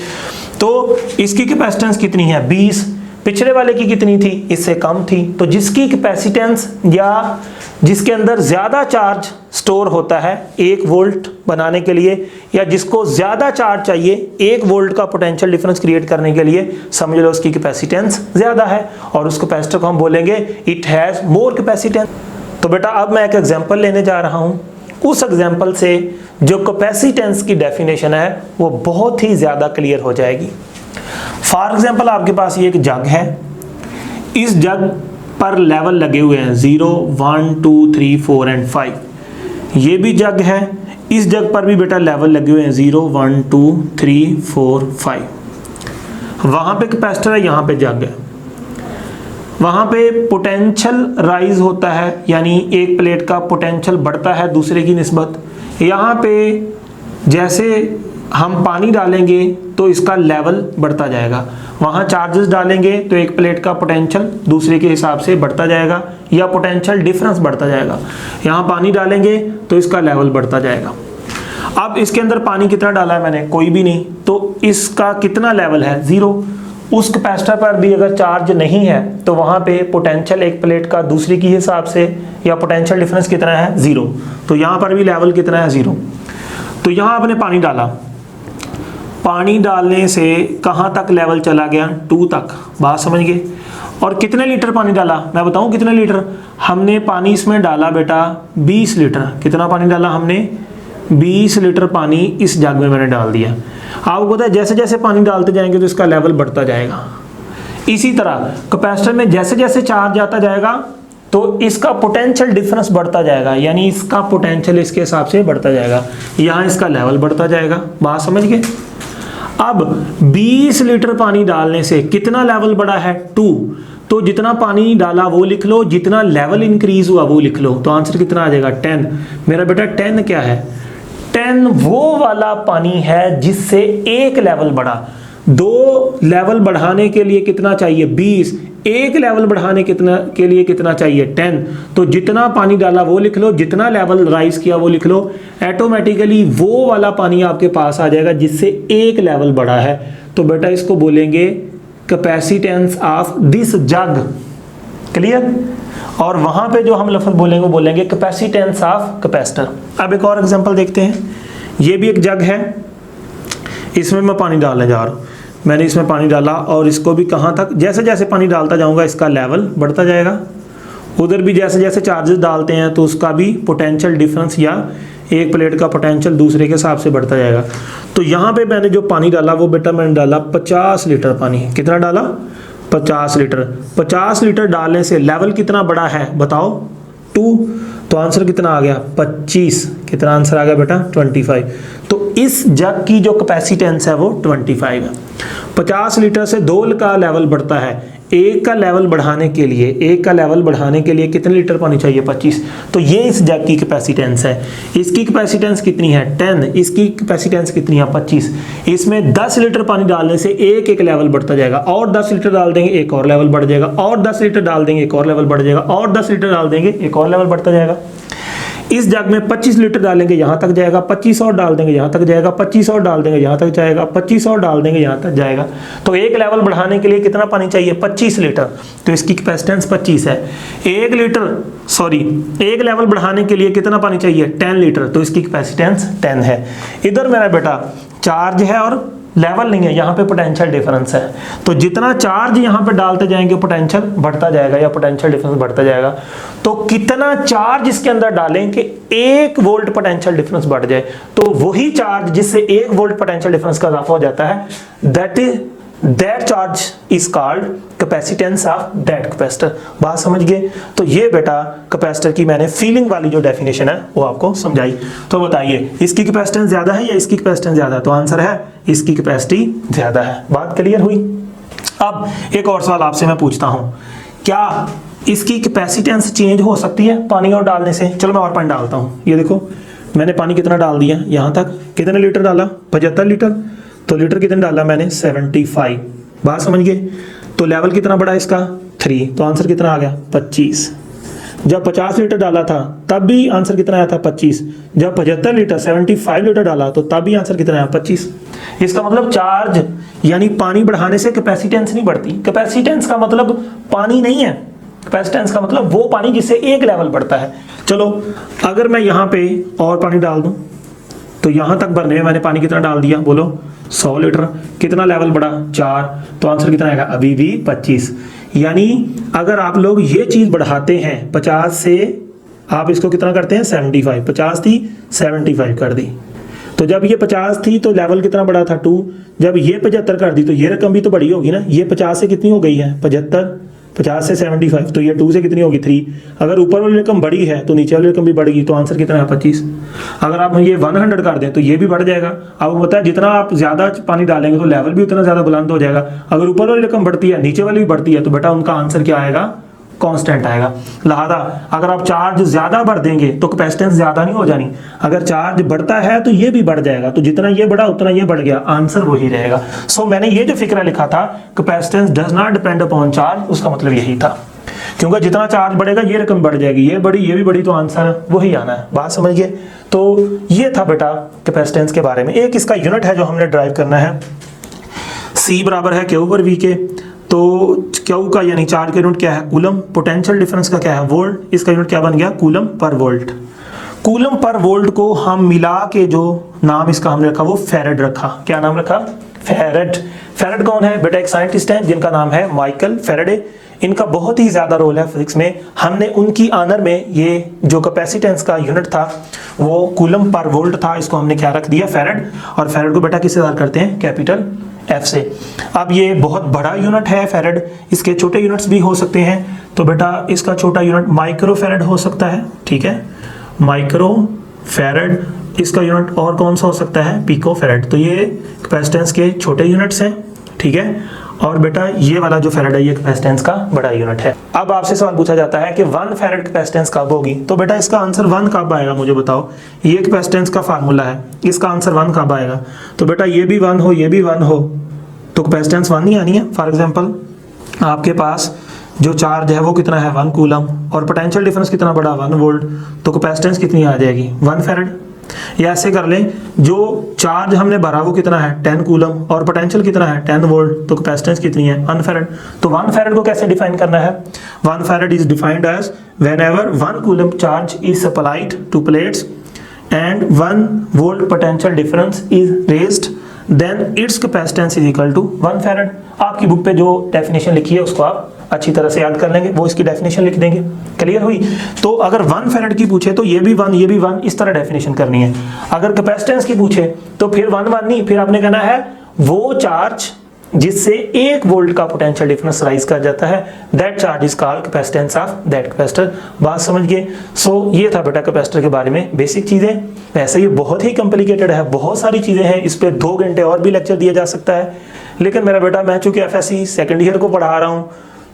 तो इसकी कैपेसिटेंस कितनी है, 20। पिछले वाले की कितनी थी, इससे कम थी। तो जिसकी कैपेसिटेंस या जिसके अंदर ज्यादा चार्ज स्टोर होता है 1 वोल्ट बनाने के लिए, या जिसको ज्यादा चार्ज चाहिए 1 वोल्ट का पोटेंशियल डिफरेंस क्रिएट करने के लिए, समझ लो उसकी कैपेसिटेंस ज्यादा है। और उस कैपेसिटर को हम बोलेंगे इट हैज मोर कैपेसिटेंस। तो बेटा अब मैं एक एग्जांपल लेने जा रहा हूं। उस एग्जांपल से जो कैपेसिटेंस की डेफिनेशन है वो बहुत ही ज्यादा क्लियर हो जाएगी। फॉर एग्जाम्पल आपके पास ये एक जग है, इस जग पर लेवल लगे हुए हैं 0, 1, 2, 3, 4 एंड 5। ये भी जग है, इस जग पर भी बेटा लेवल लगे हुए हैं 0, 1, 2, 3, 4, 5। वहां पे कैपेसिटर है, यहाँ पे जग है। वहां पे पोटेंशियल राइज होता है, यानी एक प्लेट का पोटेंशियल बढ़ता है दूसरे की निस्बत। यहाँ पे जैसे हम पानी डालेंगे तो इसका लेवल बढ़ता जाएगा, वहाँ चार्जेस डालेंगे तो एक प्लेट का पोटेंशियल दूसरे के हिसाब से बढ़ता जाएगा या पोटेंशियल डिफरेंस बढ़ता जाएगा। यहाँ पानी डालेंगे तो इसका लेवल बढ़ता जाएगा। अब इसके अंदर पानी कितना डाला है मैंने, कोई भी नहीं, तो इसका कितना लेवल है, 0। उस कैपेसिटर पर भी अगर चार्ज नहीं है तो वहाँ पे पोटेंशियल एक प्लेट का दूसरी के हिसाब से या पोटेंशियल डिफरेंस कितना है, 0। तो यहाँ पर भी लेवल कितना है, 0। तो यहाँ आपने पानी डाला, पानी डालने से कहाँ तक लेवल चला गया, 2 तक। बात समझ गए। और कितने लीटर पानी डाला, मैं बताऊं कितने लीटर, हमने पानी इसमें डाला बेटा 20 लीटर। कितना पानी डाला हमने, 20 लीटर पानी इस जग में मैंने डाल दिया। आपको पता है जैसे जैसे पानी डालते जाएंगे तो इसका लेवल बढ़ता जाएगा। इसी तरह कैपेसिटर में जैसे जैसे चार्ज आता जाएगा तो इसका पोटेंशियल डिफरेंस बढ़ता जाएगा, यानी इसका पोटेंशियल इसके हिसाब से बढ़ता जाएगा, यहाँ इसका लेवल बढ़ता जाएगा। बात समझ गए। अब 20 लीटर पानी डालने से कितना लेवल बढ़ा है, 2। तो जितना पानी डाला वो लिख लो, जितना लेवल इंक्रीज हुआ वो लिख लो। तो आंसर कितना आ जाएगा, 10। मेरा बेटा 10 क्या है, 10 वो वाला पानी है जिससे एक लेवल बढ़ा। 2 लेवल बढ़ाने के लिए कितना चाहिए, 20। एक लेवल बढ़ाने के लिए कितना चाहिए, 10। तो जितना पानी डाला वो लिख लो, जितना लेवल राइज किया वो लिख लो। ऑटोमेटिकली वो वाला पानी आपके पास आ जाएगा जिससे एक लेवल बढ़ा है। तो बेटा इसको बोलेंगे capacitance of this jug. Clear. और वहां पे जो हम लफ्ज बोलेंगे वो बोलेंगे कैपेसिटेंस ऑफ कैपेसिटर। अब एक और एग्जांपल देखते हैं। ये भी एक जग है, इसमें मैं पानी डालने जा रहा हूँ। मैंने इसमें पानी डाला और इसको भी कहाँ तक, जैसे जैसे पानी डालता जाऊंगा इसका लेवल बढ़ता जाएगा। उधर भी जैसे जैसे चार्जेस डालते हैं तो उसका भी पोटेंशियल डिफरेंस या एक प्लेट का पोटेंशियल दूसरे के हिसाब से बढ़ता जाएगा। तो यहाँ पे मैंने जो पानी डाला वो बेटा मैंने डाला 50 लीटर पानी। कितना डाला, 50 लीटर। 50 लीटर डालने से लेवल कितना बड़ा है बताओ, 2। तो आंसर कितना आ गया, 25। कितना आंसर आ गया बेटा, 25। तो इस जग की जो कैपेसिटेंस है वो 25 है। 50 लीटर से 2 का लेवल बढ़ता है। एक का लेवल बढ़ाने के लिए कितने लीटर पानी चाहिए, 25। तो ये इस जग की कैपेसिटेंस है। इसकी कैपेसिटेंस कितनी है, 10। इसकी कैपेसिटेंस कितनी है, 25। इसमें 10 लीटर पानी डालने से एक एक लेवल बढ़ता जाएगा, और 10 लीटर डाल देंगे एक और लेवल बढ़ जाएगा, और 10 लीटर डाल देंगे एक और लेवल बढ़ जाएगा, और 10 लीटर डाल देंगे एक और लेवल बढ़ता जाएगा। इस जग में 25 लीटर डालेंगे यहाँ तक जाएगा, 25 और डाल देंगे यहाँ तक जाएगा, 25 और डाल देंगे यहाँ तक जाएगा, 25 और डाल देंगे यहाँ तक जाएगा। तो एक लेवल बढ़ाने के लिए कितना पानी चाहिए, 25 लीटर। तो इसकी कैपेसिटेंस 25 है। एक लेवल बढ़ाने के लिए कितना पानी चाहिए, 10 लीटर। तो इसकी कैपेसिटेंस 10 है। इधर मेरा बेटा चार्ज है और लेवल नहीं है, यहाँ पे पोटेंशियल डिफरेंस है। तो जितना चार्ज यहाँ पे डालते जाएंगे पोटेंशियल बढ़ता जाएगा या पोटेंशियल डिफरेंस बढ़ता जाएगा। तो कितना चार्ज इसके अंदर डालें कि 1 वोल्ट पोटेंशियल डिफरेंस बढ़ जाए, तो वही चार्ज जिससे 1 वोल्ट पोटेंशियल डिफरेंस का इजाफा हो जाता है, that charge is called capacitance of that capacitor. बात समझ गए। तो ये बेटा कैपेसिटर की मैंने फीलिंग वाली जो डेफिनेशन है वो आपको समझाई। तो बताइए इसकी कैपेसिटेंस ज्यादा है या इसकी कैपेसिटेंस ज्यादा है, तो आंसर है इसकी कैपेसिटी ज्यादा है। बात क्लियर हुई। अब एक और सवाल आपसे मैं पूछता हूं, क्या इसकी कैपेसिटेंस चेंज हो सकती है पानी और डालने से। चलो मैं और पानी डालता हूं। ये देखो मैंने पानी कितना डाल दिया, यहां तक कितने लीटर डाला, 75 लीटर। तो लीटर कितने डाला मैंने, 75। बात समझ गए। तो लेवल कितना बड़ा इसका, 3। तो आंसर कितना आ गया, 25। जब 50 लीटर डाला था तब भी आंसर कितना आया था, 25। जब 75 लीटर 75 लीटर डाला तो तब भी आंसर कितना आया, 25। इसका मतलब चार्ज यानी पानी बढ़ाने से कैपेसिटेंस नहीं बढ़ती। कैपेसिटेंस का मतलब पानी नहीं है, कैपेसिटेंस का मतलब वो पानी जिससे एक लेवल बढ़ता है। चलो अगर मैं यहाँ पे और पानी डाल दूं तो यहाँ तक भरने में मैंने पानी कितना डाल दिया, बोलो 100 लीटर। कितना लेवल बढ़ा, 4। तो आंसर कितना आएगा, अभी भी 25। यानी अगर आप लोग ये चीज बढ़ाते हैं 50 से, आप इसको कितना करते हैं, 75। 50 थी 75 कर दी। तो जब ये 50 थी तो लेवल कितना बढ़ा था, 2। जब ये 75 कर दी तो ये रकम भी तो बड़ी होगी ना। ये 50 से कितनी हो गई है, 75। 50 से 75 तो ये 2 से कितनी होगी, 3। अगर ऊपर वाली रकम बड़ी है तो नीचे वाली रकम भी बढ़ेगी। तो आंसर कितना है, 25। अगर आप ये 100 कर दें तो ये भी बढ़ जाएगा। अब पता है जितना आप ज्यादा पानी डालेंगे तो लेवल भी उतना ज्यादा बुलंद हो जाएगा। अगर ऊपर वाली रकम बढ़ती है नीचे वाली भी बढ़ती है तो बेटा उनका आंसर क्या आएगा, कांस्टेंट आएगा। लिहाजा अगर आप चार्ज ज्यादा भर देंगे तो कैपेसिटेंस ज्यादा नहीं हो जानी। अगर चार्ज बढ़ता है तो ये भी बढ़ जाएगा। तो जितना ये बढ़ा उतना ये बढ़ गया, आंसर वही रहेगा। सो मैंने ये जो फिक्रा लिखा था capacitance does not depend upon charge, उसका मतलब यही था। क्योंकि जितना चार्ज बढ़ेगा ये रकम बढ़ जाएगी, ये बड़ी ये भी बड़ी, तो आंसर वही आना है। बात समझ गए। तो ये था बेटा कैपेसिटेंस के बारे में। एक इसका यूनिट है जो हमने ड्राइव करना है, C बराबर है Q पर V के। तो Q का यानी चार्ज का यूनिट क्या है, कूलम। पोटेंशियल डिफरेंस का क्या है, वोल्ट। इसका यूनिट क्या बन गया, coulomb per volt. Coulomb per volt को हम मिला के जो नाम इसका हमने रखा वो फेरेड रखा। क्या नाम रखा, फेरेड। फेरेड कौन है बेटा, एक साइंटिस्ट है जिनका नाम है माइकल फेरेडे। इनका बहुत ही ज़्यादा रोल है फिजिक्स में। हमने उनकी ऑनर में ये जो कैपेसिटेंस का यूनिट था वो कूलम पर वोल्ट था, इसको हमने क्या रख दिया, फैरेड। और फैरेड को बेटा किससे याद करते हैं, कैपिटल F से। अब ये बहुत बड़ा यूनिट है फैरेड, इसके छोटे यूनिट्स भी हो सकते हैं। तो बेटा इसका छोटा यूनिट माइक्रो फैरेड हो सकता है, ठीक है, माइक्रो फैरेड। इसका यूनिट और कौन सा हो सकता है, पिको फैरेड। तो ये कैपेसिटेंस के छोटे यूनिट्स हैं, ठीक है। और बेटा ये वाला जो फैरेड है ये कैपेसिटेंस का बड़ा यूनिट है। अब आपसे सवाल पूछा जाता है कि 1 फैरेड कैपेसिटेंस कब होगी, तो बेटा इसका आंसर 1 कब आएगा, मुझे बताओ। ये कैपेसिटेंस का फार्मूला है, इसका आंसर 1 कब आएगा। तो बेटा ये भी 1 हो, ये भी 1 हो, तो कैपेसिटेंस 1 ही आनी है। फॉर एग्जांपल आपके पास जो चार्ज है वो कितना है, 1 कूलम, और पोटेंशियल डिफरेंस कितना बड़ा, 1 वोल्ट, तो कैपेसिटेंस कितनी आ जाएगी, 1 फैरेड। या ऐसे कर लें, जो चार्ज हमने भरा वो कितना है, 10 कूलम, और पोटेंशियल कितना है, 10 वोल्ट, तो कैपेसिटेंस कितनी है, 1 फैरेड। तो 1 फैरेड को कैसे डिफाइन करना है, 1 farad is defined as whenever 1 coulomb charge is supplied to plates and 1 volt potential difference is raised then its capacitance is equal to 1 farad. आपकी बुक पे जो डेफिनेशन लिखी है उसको आप अच्छी तरह से याद कर लेंगे, वो इसकी डेफिनेशन लिख देंगे। क्लियर हुई। तो अगर 1 फैरेड की पूछे तो ये भी 1, ये भी 1, इस तरह डेफिनेशन करनी है। अगर कैपेसिटेंस की पूछे तो फिर 1 1 नहीं, फिर आपने कहना है वो चार्ज जिससे 1 वोल्ट का पोटेंशियल डिफरेंस राइज कर जाता है, that charge is called capacitance of that capacitor. बात समझ गए। सो ये था बेटा कैपेसिटर के बारे में बेसिक चीजें। वैसे ये बहुत ही कॉम्प्लिकेटेड है, बहुत सारी चीजें हैं, इस पे 2 घंटे और भी लेक्चर दिया जा सकता है। लेकिन मेरा बेटा मैं चूंकि FSC सेकेंड ईयर को पढ़ा रहा हूँ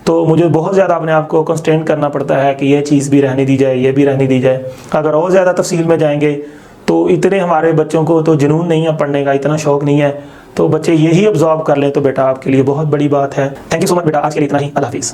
तो मुझे बहुत ज़्यादा अपने आप को कंस्ट्रेंट करना पड़ता है कि ये चीज़ भी रहने दी जाए, ये भी रहने दी जाए। अगर और ज़्यादा तफसील में जाएंगे तो इतने हमारे बच्चों को तो जुनून नहीं है पढ़ने का, इतना शौक नहीं है, तो बच्चे यही अब्जॉर्ब कर लें तो बेटा आपके लिए बहुत बड़ी बात है। थैंक यू सो मच बेटा, आज के लिए इतना ही। अल्लाह हाफिज़।